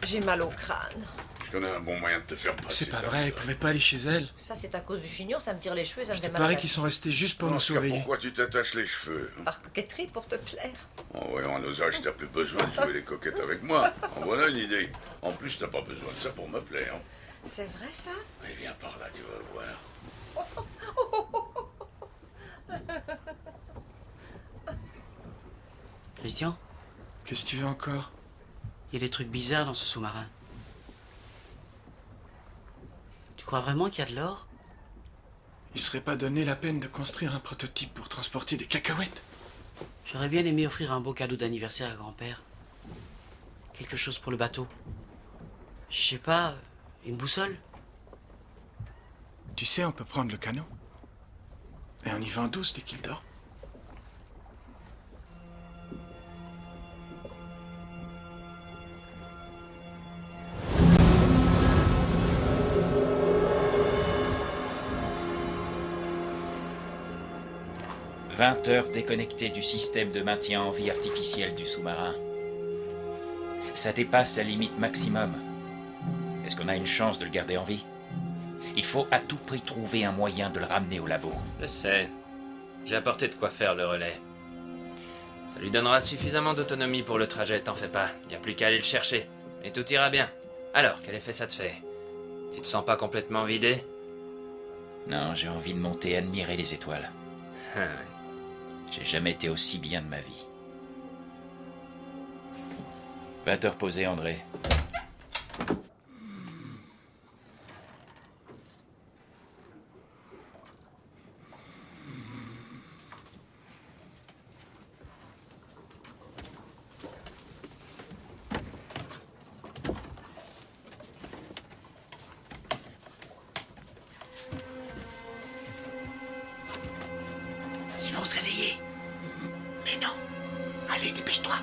J'ai mal au crâne. Je connais un bon moyen de te faire passer. C'est pas vrai, ils pouvaient pas aller chez elle. Ça, c'est à cause du chignon, ça me tire les cheveux, ça me Je fait te mal. parie qu'ils sont restés juste pour nous surveiller. Pourquoi tu t'attaches les cheveux? Par coquetterie, pour te plaire. En voyant à nos âges, t'as plus besoin de jouer les coquettes avec moi. En voilà une idée. En plus, t'as pas besoin de ça pour me plaire. C'est vrai, ça? Mais viens par là, tu vas voir. Christian, Qu'est-ce que tu veux encore? il y a des trucs bizarres dans ce sous-marin. Tu crois vraiment qu'il y a de l'or? Il serait pas donné la peine de construire un prototype pour transporter des cacahuètes? J'aurais bien aimé offrir un beau cadeau d'anniversaire à grand-père. Quelque chose pour le bateau. Je sais pas, une boussole? Tu sais, on peut prendre le canot. Et on y va en douce dès qu'il dort. « 20 heures déconnectées du système de maintien en vie artificiel du sous-marin. Ça dépasse la limite maximum. Est-ce qu'on a une chance de le garder en vie? Il faut à tout prix trouver un moyen de le ramener au labo. Je sais. J'ai apporté de quoi faire le relais. Ça lui donnera suffisamment d'autonomie pour le trajet, t'en fais pas. Y a plus qu'à aller le chercher. Et tout ira bien. Alors, quel effet ça te fait? Tu te sens pas complètement vidé? Non, j'ai envie de monter et admirer les étoiles. J'ai jamais été aussi bien de ma vie. Va te reposer, André. Ils vont se réveiller. Mais non. Allez, dépêche-toi.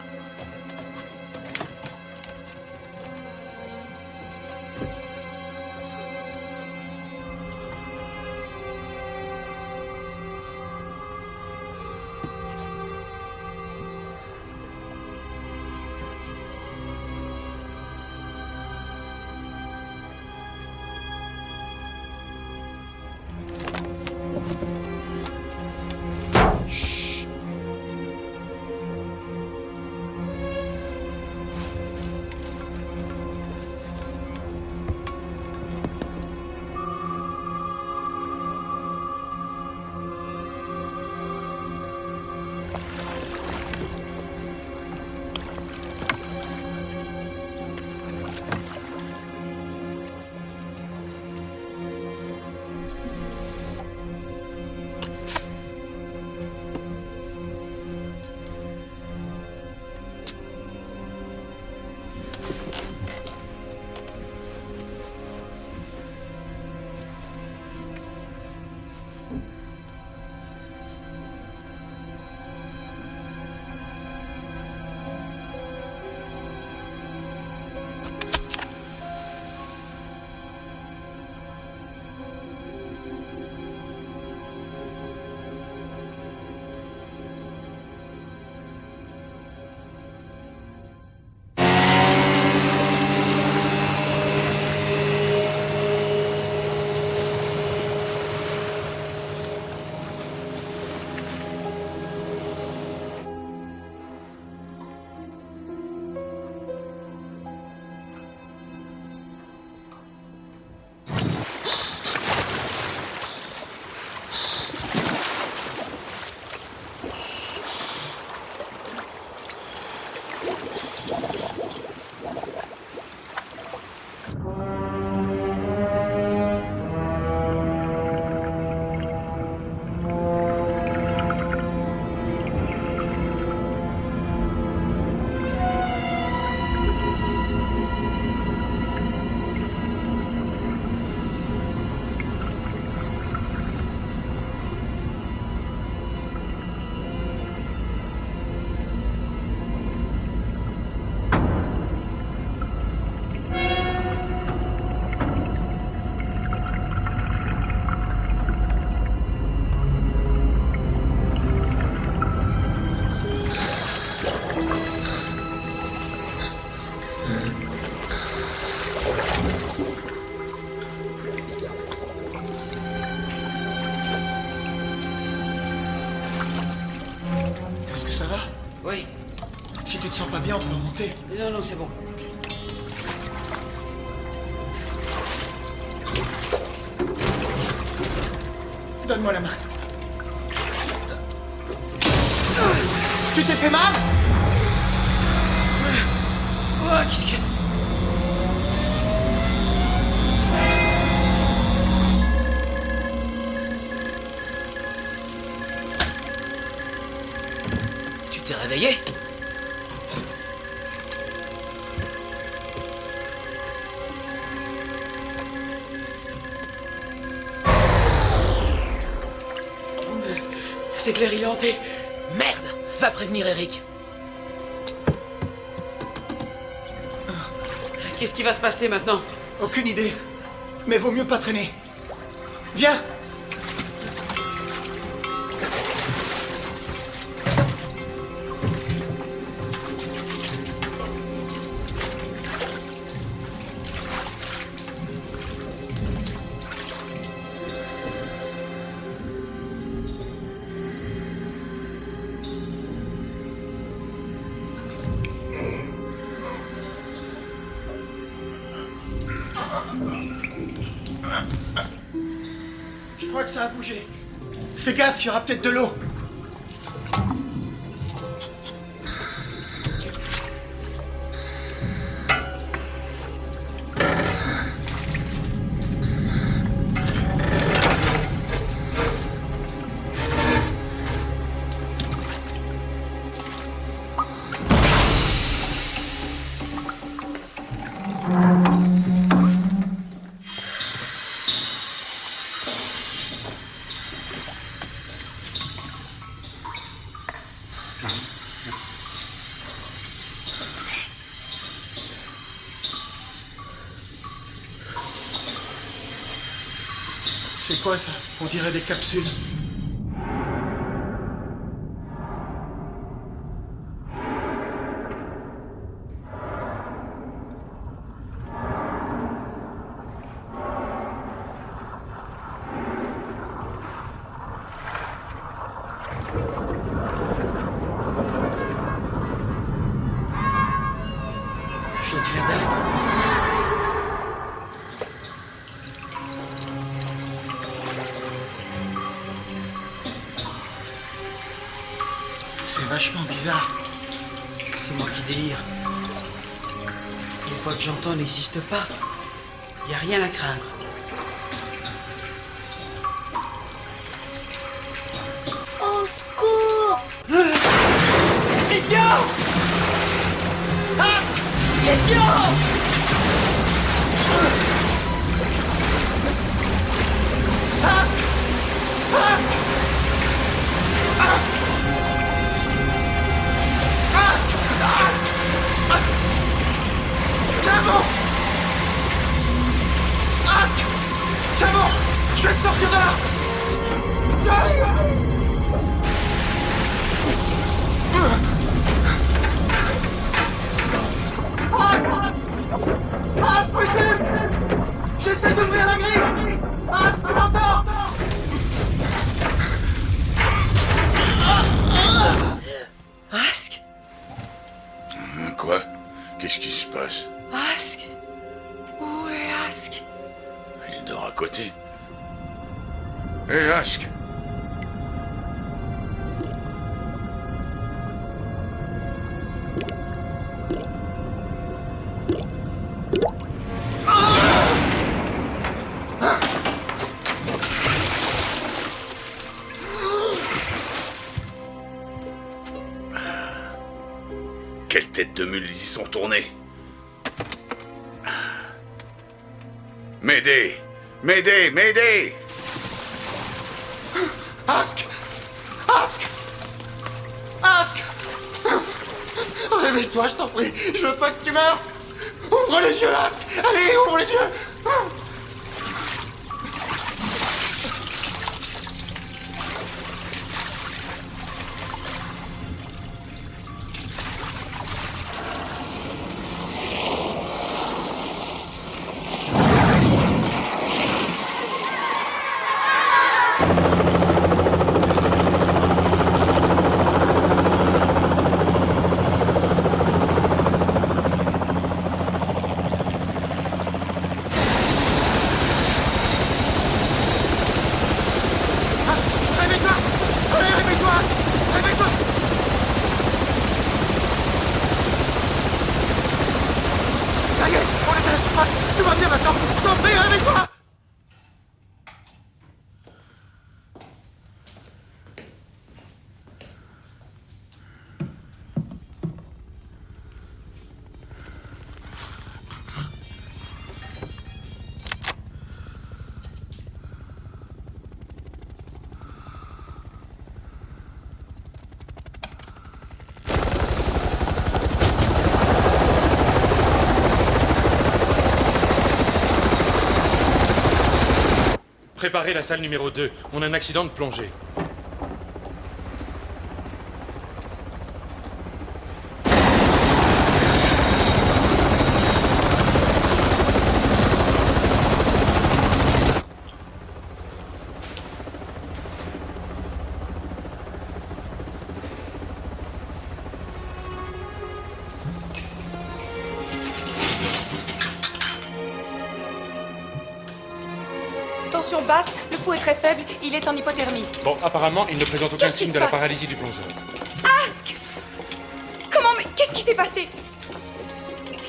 tu te sens pas bien, on peut remonter. Non, non, c'est bon. Donne-moi la main. Tu t'es fait mal? Oh, qu'est-ce que... Tu t'es réveillé? C'est clair, il est hanté. Merde! Va prévenir Eric. Qu'est-ce qui va se passer maintenant? Aucune idée. Mais vaut mieux pas traîner. Viens! Je crois que ça a bougé. Fais gaffe, il y aura peut-être de l'eau. C'est quoi ça? On dirait des capsules. Je deviens dingue. C'est vachement bizarre. C'est moi qui délire. Les voix que j'entends n'existent pas. Y a rien à craindre. Au secours! Christian! Ask! Christian! Ask! Ask! Ask! C'est bon! Ask! C'est bon! Je vais te sortir de là! J'arrive! Ask, putain! J'essaie d'ouvrir la grille! Ask, tu m'entends? Ask? Quoi? Qu'est-ce qui se passe? Ask? Où est Ask? Il dort à côté. Hé, Ask! Quelle tête de mule ils y sont tournés! M'aider! M'aider! M'aider! Ask! Ask! Ask! Réveille-toi, je t'en prie. Je veux pas que tu meurs. Ouvre les yeux, Ask! Allez, ouvre les yeux! Préparez la salle numéro 2. On a un accident de plongée. Tension basse, le pouls est très faible, il est en hypothermie. Bon, apparemment, il ne présente aucun Qu'est-ce qui signe se de la passe paralysie du plongeur. Ask! Comment, mais qu'est-ce qui s'est passé?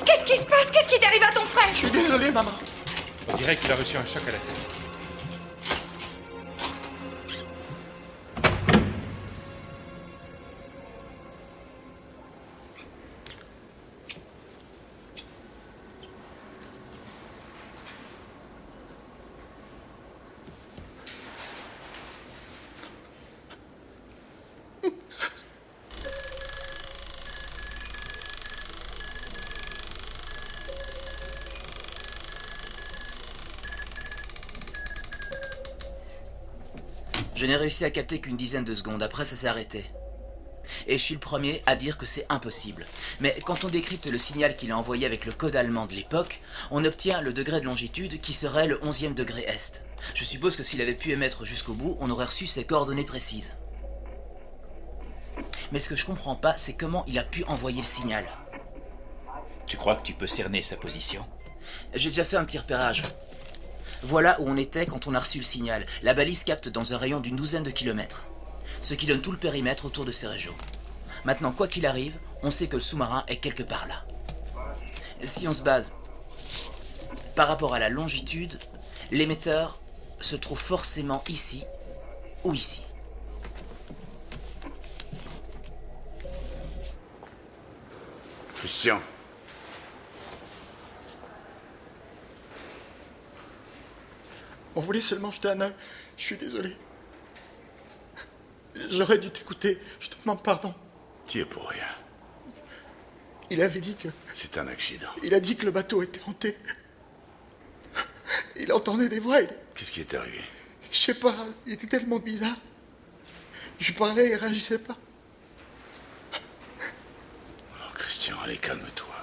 Qu'est-ce qui se passe? Qu'est-ce qui est arrivé à ton frère? Je suis désolé, maman. On dirait qu'il a reçu un choc à la tête. Je n'ai réussi à capter qu'une dizaine de secondes, après ça s'est arrêté. Et je suis le premier à dire que c'est impossible. Mais quand on décrypte le signal qu'il a envoyé avec le code allemand de l'époque, on obtient le degré de longitude qui serait le 11e degré est. Je suppose que s'il avait pu émettre jusqu'au bout, on aurait reçu ses coordonnées précises. Mais ce que je comprends pas, c'est comment il a pu envoyer le signal. Tu crois que tu peux cerner sa position? J'ai déjà fait un petit repérage. Voilà où on était quand on a reçu le signal. La balise capte dans un rayon d'une douzaine de kilomètres, ce qui donne tout le périmètre autour de ces régions. Maintenant, quoi qu'il arrive, on sait que le sous-marin est quelque part là. Si on se base par rapport à la longitude, l'émetteur se trouve forcément ici ou ici. Christian. On voulait seulement jeter un œil. Je suis désolé. J'aurais dû t'écouter. Je te demande pardon. Tu es pour rien. Il avait dit que... C'est un accident. Il a dit que le bateau était hanté. Il entendait des voix. Qu'est-ce qui est arrivé? Je sais pas. Il était tellement bizarre. Je lui parlais et il réagissait pas. Oh, Christian, allez, calme-toi.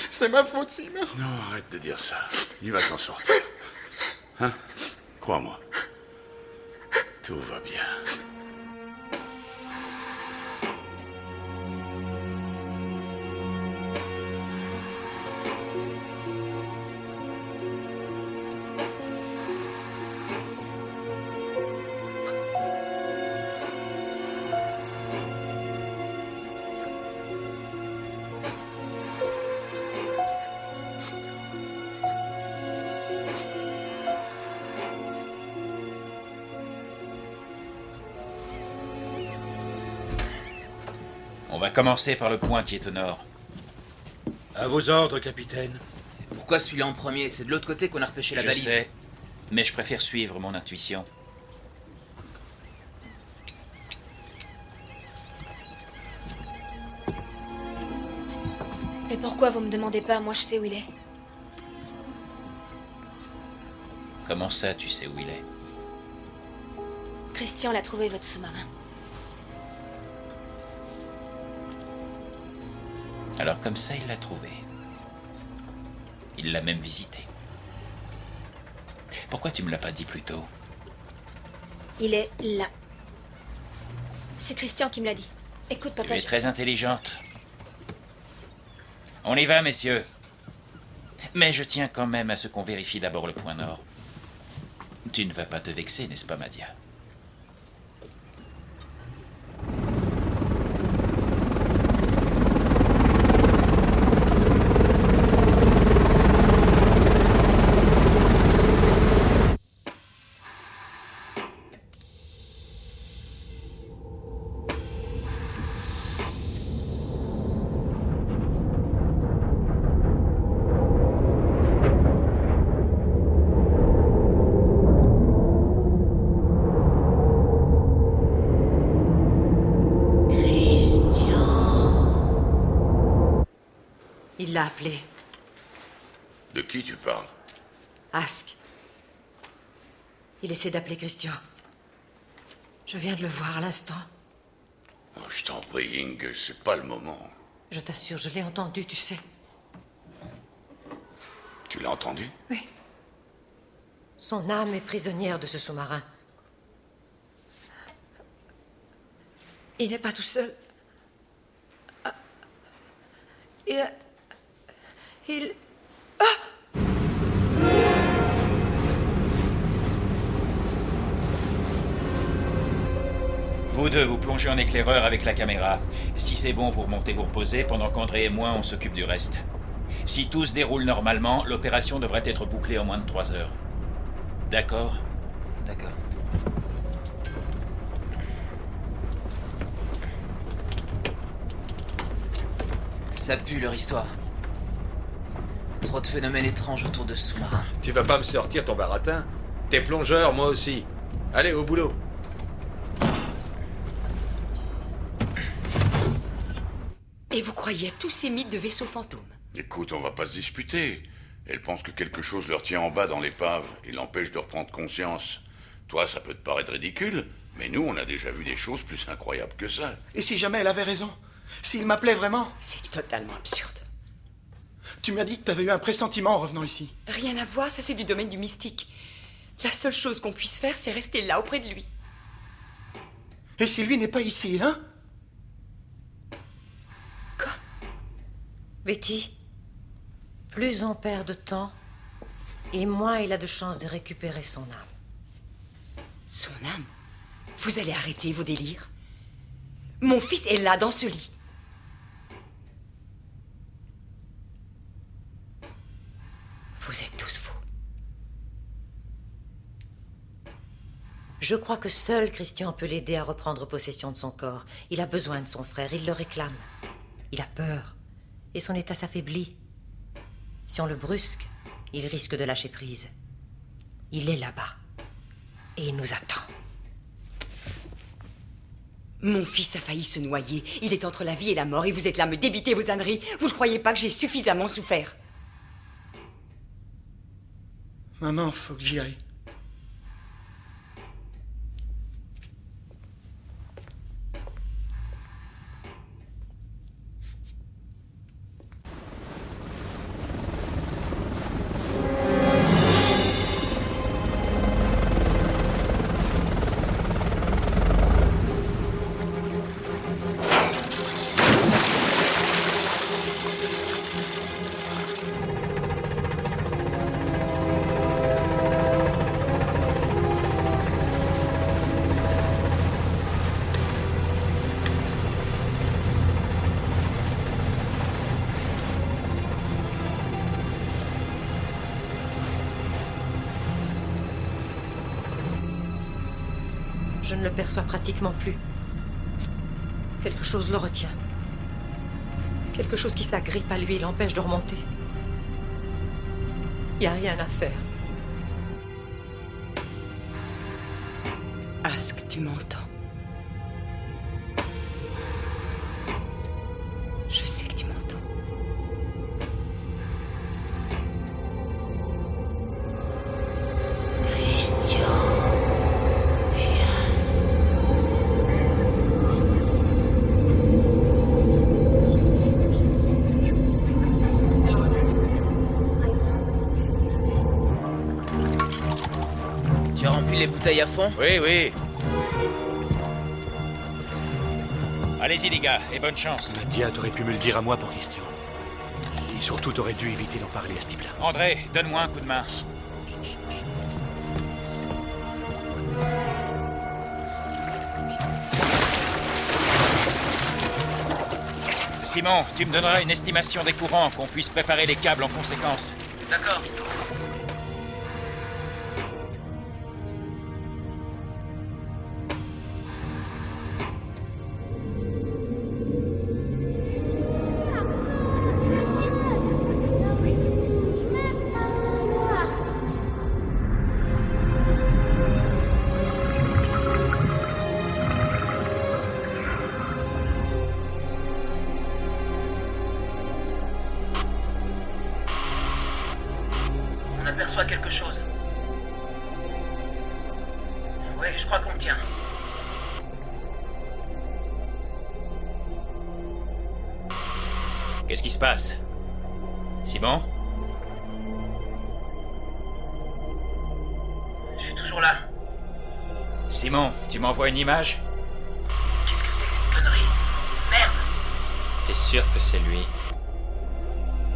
C'est ma faute, Simon. Non, arrête de dire ça. Il va s'en sortir. Hein? Crois-moi. Tout va bien. On va commencer par le point qui est au nord. À vos ordres, capitaine. Pourquoi celui-là en premier? C'est de l'autre côté qu'on a repêché la Je balise. sais, mais je préfère suivre mon intuition. Et pourquoi vous me demandez pas? Moi, je sais où il est. Comment ça, tu sais où il est? Christian l'a trouvé, votre sous-marin. Alors comme ça, il l'a trouvé. Il l'a même visité. Pourquoi tu me l'as pas dit plus tôt? Il est là. C'est Christian qui me l'a dit. Écoute, Tu papa. es très intelligente. On y va, messieurs. Mais je tiens quand même à ce qu'on vérifie d'abord le point nord. Tu ne vas pas te vexer, n'est-ce pas, Madia? Il l'a appelé. De qui tu parles? Ask. Il essaie d'appeler Christian. Je viens de le voir à l'instant. Oh, je t'en prie, Ing, c'est pas le moment. Je t'assure, je l'ai entendu, tu sais. Tu l'as entendu? Oui. Son âme est prisonnière de ce sous-marin. Il n'est pas tout seul. Il... Vous deux, vous plongez en éclaireur avec la caméra. Si c'est bon, vous remontez vous reposer, pendant qu'André et moi, on s'occupe du reste. Si tout se déroule normalement, l'opération devrait être bouclée en moins de 3 heures. D'accord? D'accord. Ça pue leur histoire. Trop de phénomènes étranges autour de ce sous-marin. Tu vas pas me sortir ton baratin? T'es plongeur, moi aussi. Allez, au boulot. Et vous croyez à tous ces mythes de vaisseaux fantômes? Écoute, on va pas se disputer. Elles pensent que quelque chose leur tient en bas dans l'épave et l'empêche de reprendre conscience. Toi, ça peut te paraître ridicule, mais nous, on a déjà vu des choses plus incroyables que ça. Et si jamais elle avait raison? S'il m'appelait vraiment? C'est totalement absurde. Tu m'as dit que t'avais eu un pressentiment en revenant ici. Rien à voir, ça c'est du domaine du mystique. La seule chose qu'on puisse faire, c'est rester là auprès de lui. Et si lui n'est pas ici, hein? Quoi? Betty, plus on perd de temps, et moins il a de chances de récupérer son âme. Son âme? Vous allez arrêter vos délires? Mon fils est là, dans ce lit. Vous êtes tous fous. Je crois que seul Christian peut l'aider à reprendre possession de son corps. Il a besoin de son frère, il le réclame. Il a peur, et son état s'affaiblit. Si on le brusque, il risque de lâcher prise. Il est là-bas, et il nous attend. Mon fils a failli se noyer. Il est entre la vie et la mort, et vous êtes là à me débiter vos âneries. Vous ne croyez pas que j'ai suffisamment souffert? Maman, faut que j'y aille. Je ne le perçois pratiquement plus. Quelque chose le retient. Quelque chose qui s'agrippe à lui et l'empêche de remonter. Il n'y a rien à faire. Ask, tu m'entends? Je sais que tu m'entends. Christian. Tu as rempli les bouteilles à fond? Oui, oui. Allez-y les gars, et bonne chance. Nadia, t'aurais pu me le dire à moi pour Christian. Et surtout, t'aurais dû éviter d'en parler à ce type-là. André, donne-moi un coup de main. Simon, tu me donneras une estimation des courants, qu'on puisse préparer les câbles en conséquence. D'accord. On aperçoit quelque chose. Ouais, je crois qu'on tient. Qu'est-ce qui se passe? Simon? Je suis toujours là. Simon, tu m'envoies une image? Qu'est-ce que c'est que cette connerie? Merde! T'es sûr que c'est lui?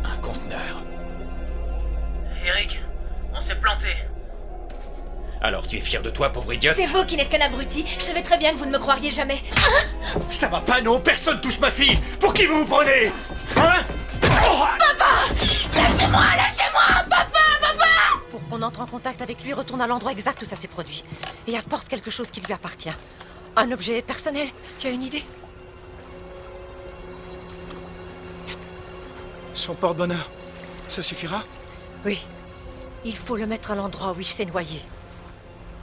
Un conteneur. Eric, on s'est planté. Alors tu es fier de toi, pauvre idiote? C'est vous qui n'êtes qu'un abruti. Je savais très bien que vous ne me croiriez jamais. Ça va pas, non? Personne touche ma fille! Pour qui vous vous prenez? Hein? Papa! Lâchez-moi! Lâchez-moi! Papa! Papa! Pour qu'on entre en contact avec lui, retourne à l'endroit exact où ça s'est produit. Et apporte quelque chose qui lui appartient. Un objet personnel. Tu as une idée? Son porte-bonheur. Ça suffira? Oui. Il faut le mettre à l'endroit où il s'est noyé.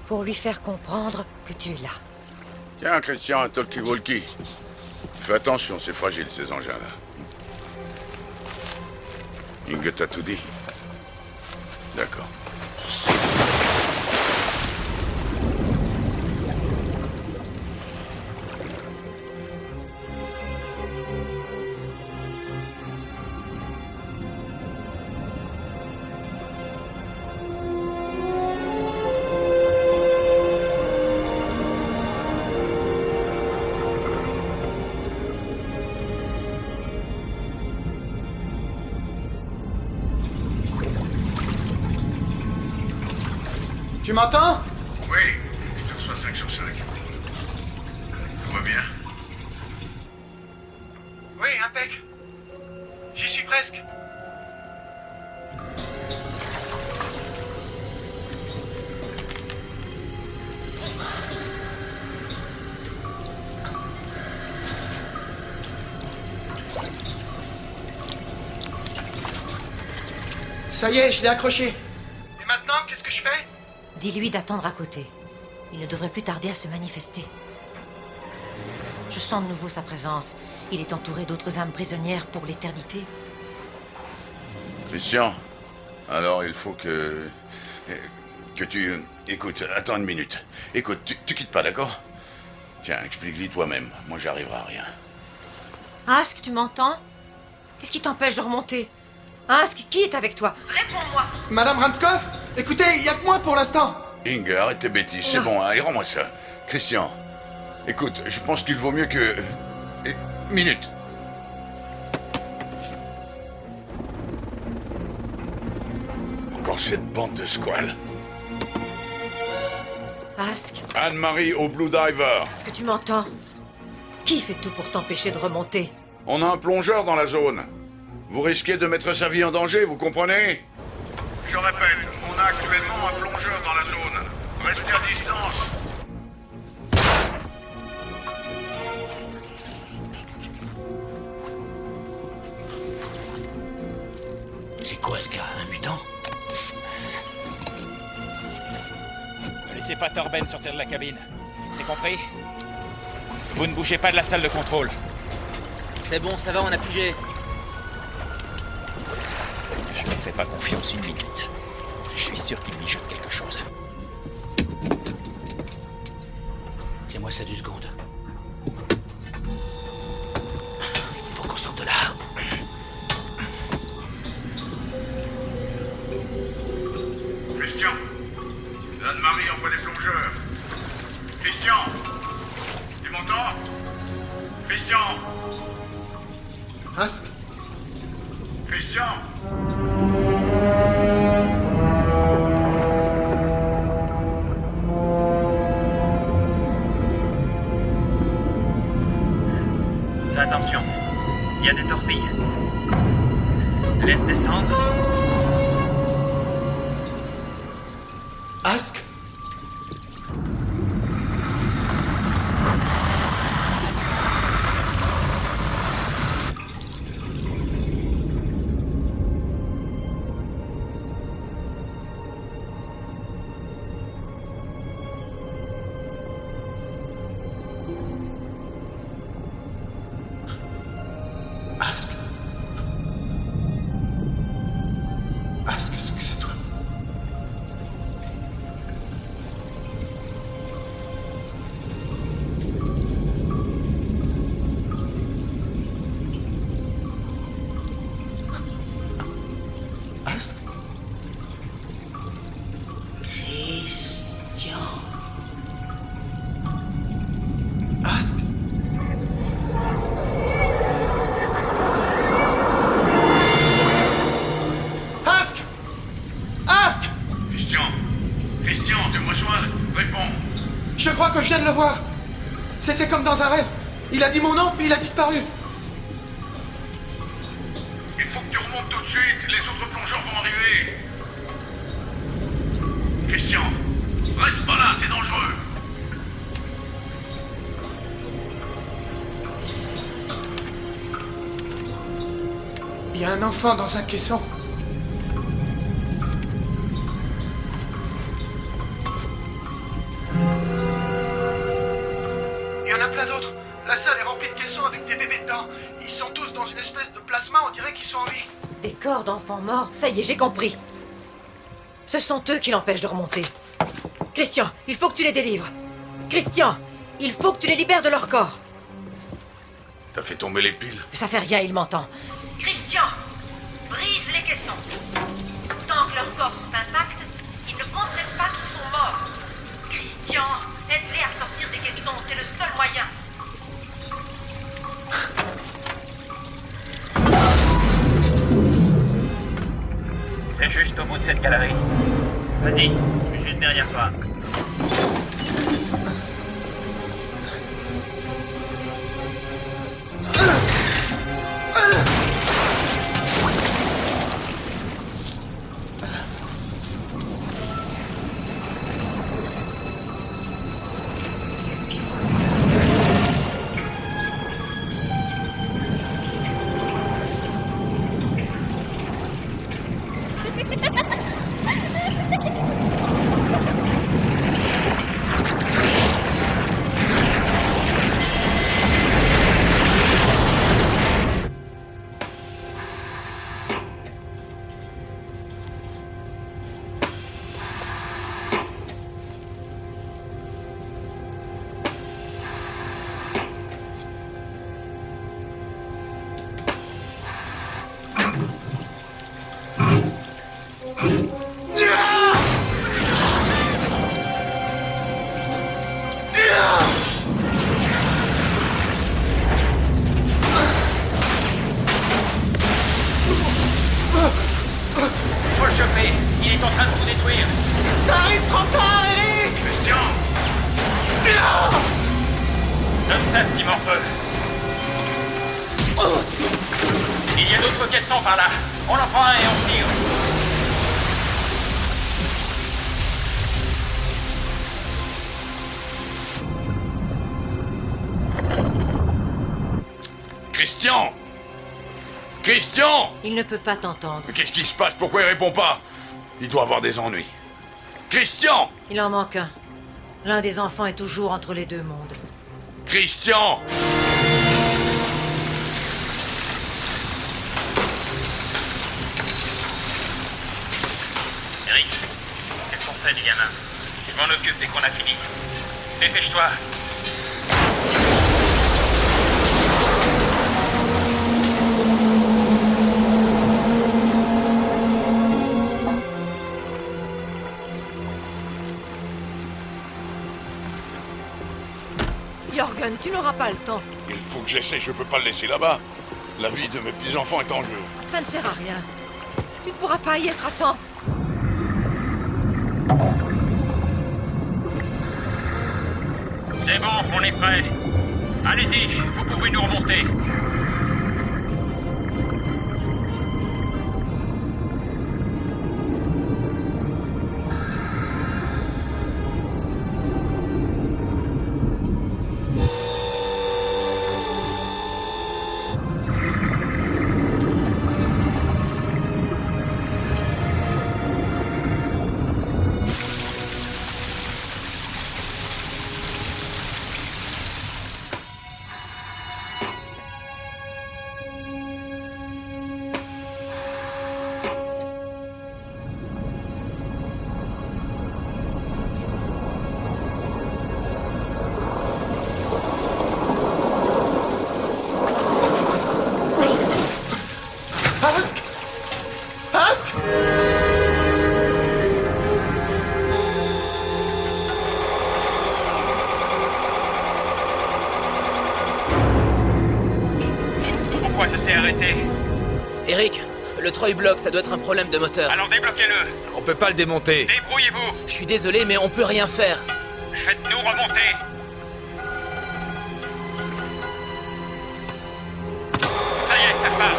Pour lui faire comprendre que tu es là. Tiens, Christian, un talkie-walkie. Fais attention, c'est fragile, ces engins-là. Inge t'a tout dit? D'accord. Tu m'entends? Oui, je te reçois 5 sur 5. Tout va bien? Oui, impec. J'y suis presque. Ça y est, je l'ai accroché. Et maintenant, qu'est-ce que je fais? Dis-lui d'attendre à côté. Il ne devrait plus tarder à se manifester. Je sens de nouveau sa présence. Il est entouré d'autres âmes prisonnières pour l'éternité. Christian, alors il faut que tu... Écoute, attends une minute. Écoute, tu quittes pas, d'accord? Tiens, explique-lui toi-même. Moi, j'arriverai à rien. Ask, tu m'entends? Qu'est-ce qui t'empêche de remonter? Ask, qui est avec toi? Réponds-moi. Madame Ranskov, écoutez, il y a que moi pour l'instant. Inge, arrête tes bêtises, c'est bon, hein, et rends-moi ça. Christian, écoute, je pense qu'il vaut mieux que... Minute. Encore cette bande de squales. Ask, Anne-Marie au Blue Diver. est-ce que tu m'entends? Qui fait tout pour t'empêcher de remonter? On a un plongeur dans la zone. Vous risquez de mettre sa vie en danger, vous comprenez? Je répète, on a actuellement un plongeur dans la zone. Restez à distance. C'est quoi ce gars? Un mutant? Ne laissez pas Torben sortir de la cabine. C'est compris? Vous ne bougez pas de la salle de contrôle. C'est bon, ça va, on a pigé. Je ne fais pas confiance une minute. Je suis sûr qu'il mijote quelque chose. Tiens-moi ça 2 secondes. Il faut qu'on sorte de là. Christian, Anne-Marie envoie des plongeurs. Christian, tu m'entends? Christian, Ask, Christian. Fais attention, il y a des torpilles. Laisse descendre. Ask. Ask. Ask, est-ce que c'est toi? Je crois que je viens de le voir. C'était comme dans un rêve. Il a dit mon nom, puis il a disparu. Il faut que tu remontes tout de suite, les autres plongeurs vont arriver. Christian, reste pas là, c'est dangereux. Il y a un enfant dans un caisson. Il y en a plein d'autres. La salle est remplie de caissons avec des bébés dedans. Ils sont tous dans une espèce de plasma, on dirait qu'ils sont en vie. Des corps d'enfants morts, ça y est, j'ai compris. Ce sont eux qui l'empêchent de remonter. Christian, il faut que tu les délivres. Christian, il faut que tu les libères de leur corps. T'as fait tomber les piles. Ça fait rien, il m'entend. Christian, brise les caissons. Tant que leurs corps sont intacts, ils ne comprennent pas qu'ils sont morts. Christian, aide-les à sortir des caissons, c'est le seul moyen. C'est juste au bout de cette galerie. Vas-y, je suis juste derrière toi. Faut le choper, il est en train de tout détruire. T'arrives trop tard, Eric! Christian! Donne ça, petit morveux. Il y a d'autres caissons par là. On en prend un et on se tire. Christian! Christian! Il ne peut pas t'entendre. Mais qu'est-ce qui se passe? Pourquoi il répond pas? Il doit avoir des ennuis. Christian! Il en manque un. L'un des enfants est toujours entre les deux mondes. Christian! Eric, qu'est-ce qu'on fait du gamin? Je m'en occupe dès qu'on a fini. Dépêche-toi. Jorgen, tu n'auras pas le temps. Il faut que j'essaie, je peux pas le laisser là-bas. La vie de mes petits-enfants est en jeu. Ça ne sert à rien. Tu ne pourras pas y être à temps. C'est bon, on est prêt. Allez-y, vous pouvez nous remonter. Ask! Ask! Pourquoi ça s'est arrêté? Eric, le Troy block, ça doit être un problème de moteur. Alors débloquez-le. On peut pas le démonter. Débrouillez-vous. Je suis désolé, mais on peut rien faire. Faites-nous remonter. Ça y est, ça part.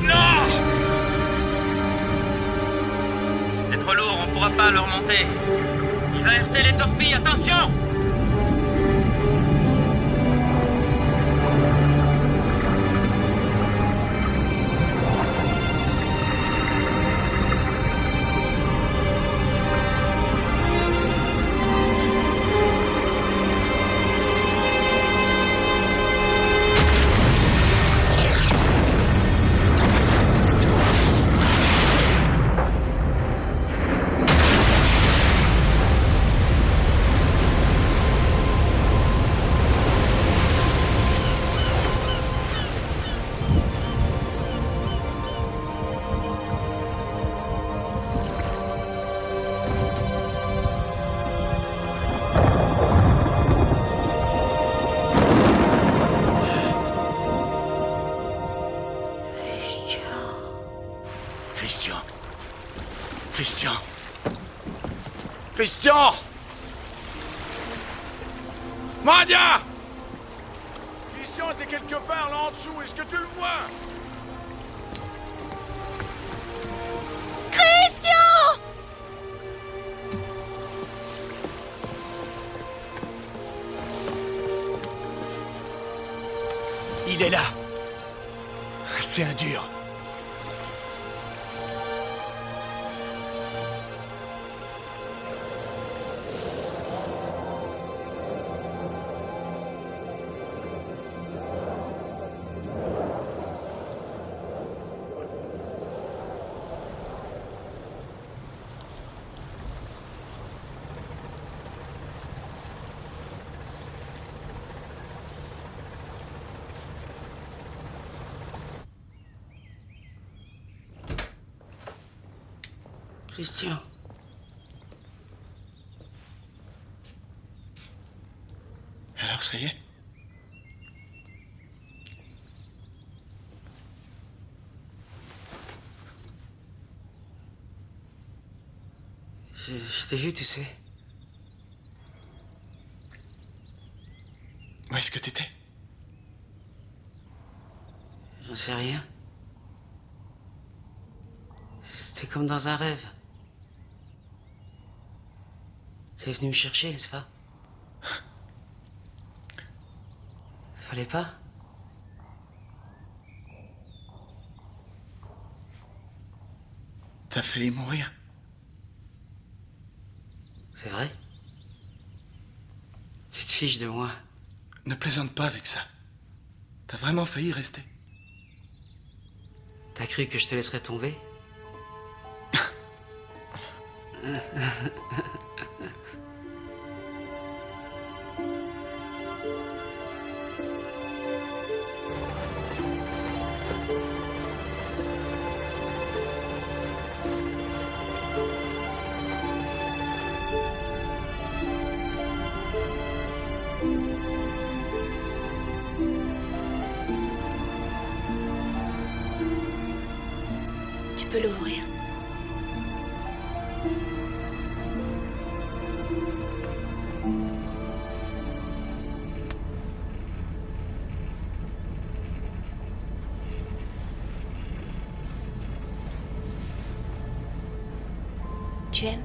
Non! C'est trop lourd, on pourra pas le remonter. Il va heurter les torpilles, attention! Christian! Mandia! Christian, t'es quelque part là en dessous, est-ce que tu le vois? Christian! Il est là. C'est un dur. Christian. Alors, ça y est? Je t'ai vu, tu sais. Où est-ce que t'étais? J'en sais rien. C'était comme dans un rêve. T'es venu me chercher, n'est-ce pas? Fallait pas? T'as failli mourir. C'est vrai? Tu te fiches de moi. Ne plaisante pas avec ça. T'as vraiment failli rester. T'as cru que je te laisserais tomber? Tu peux l'ouvrir. Tu aimes?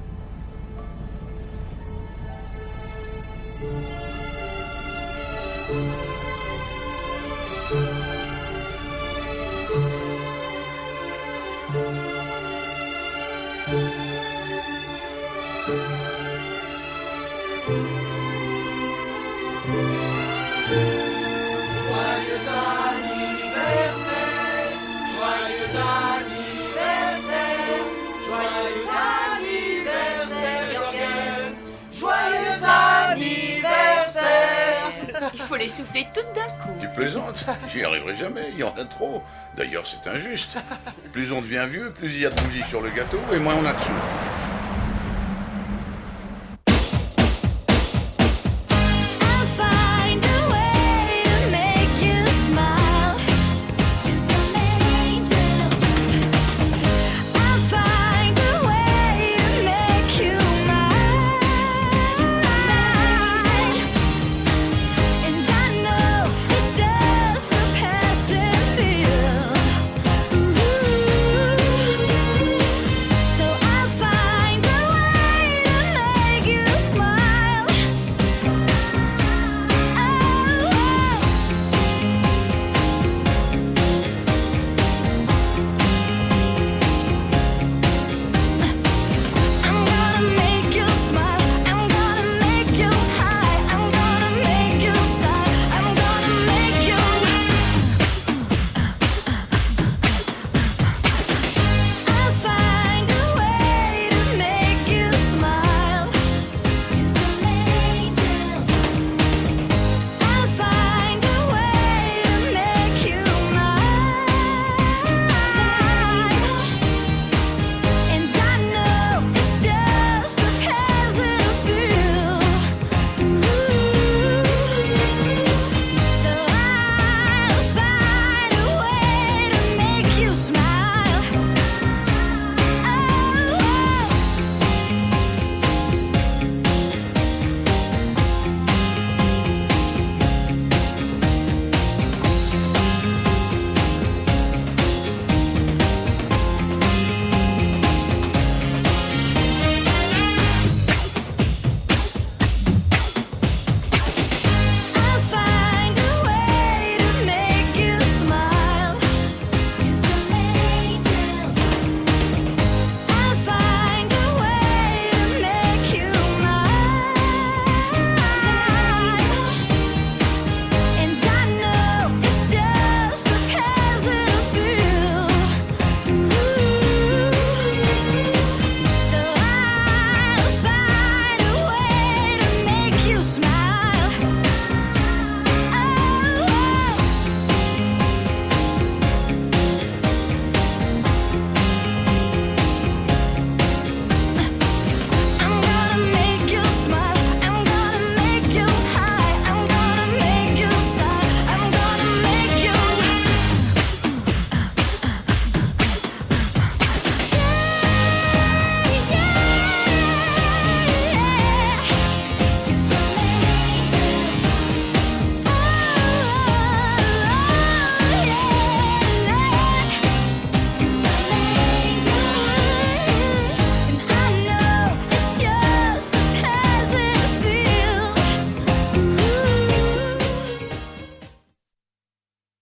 Il faut les souffler toutes d'un coup. Tu plaisantes? J'y arriverai jamais, il y en a trop. D'ailleurs, c'est injuste. Plus on devient vieux, plus il y a de bougies sur le gâteau et moins on a de souffle.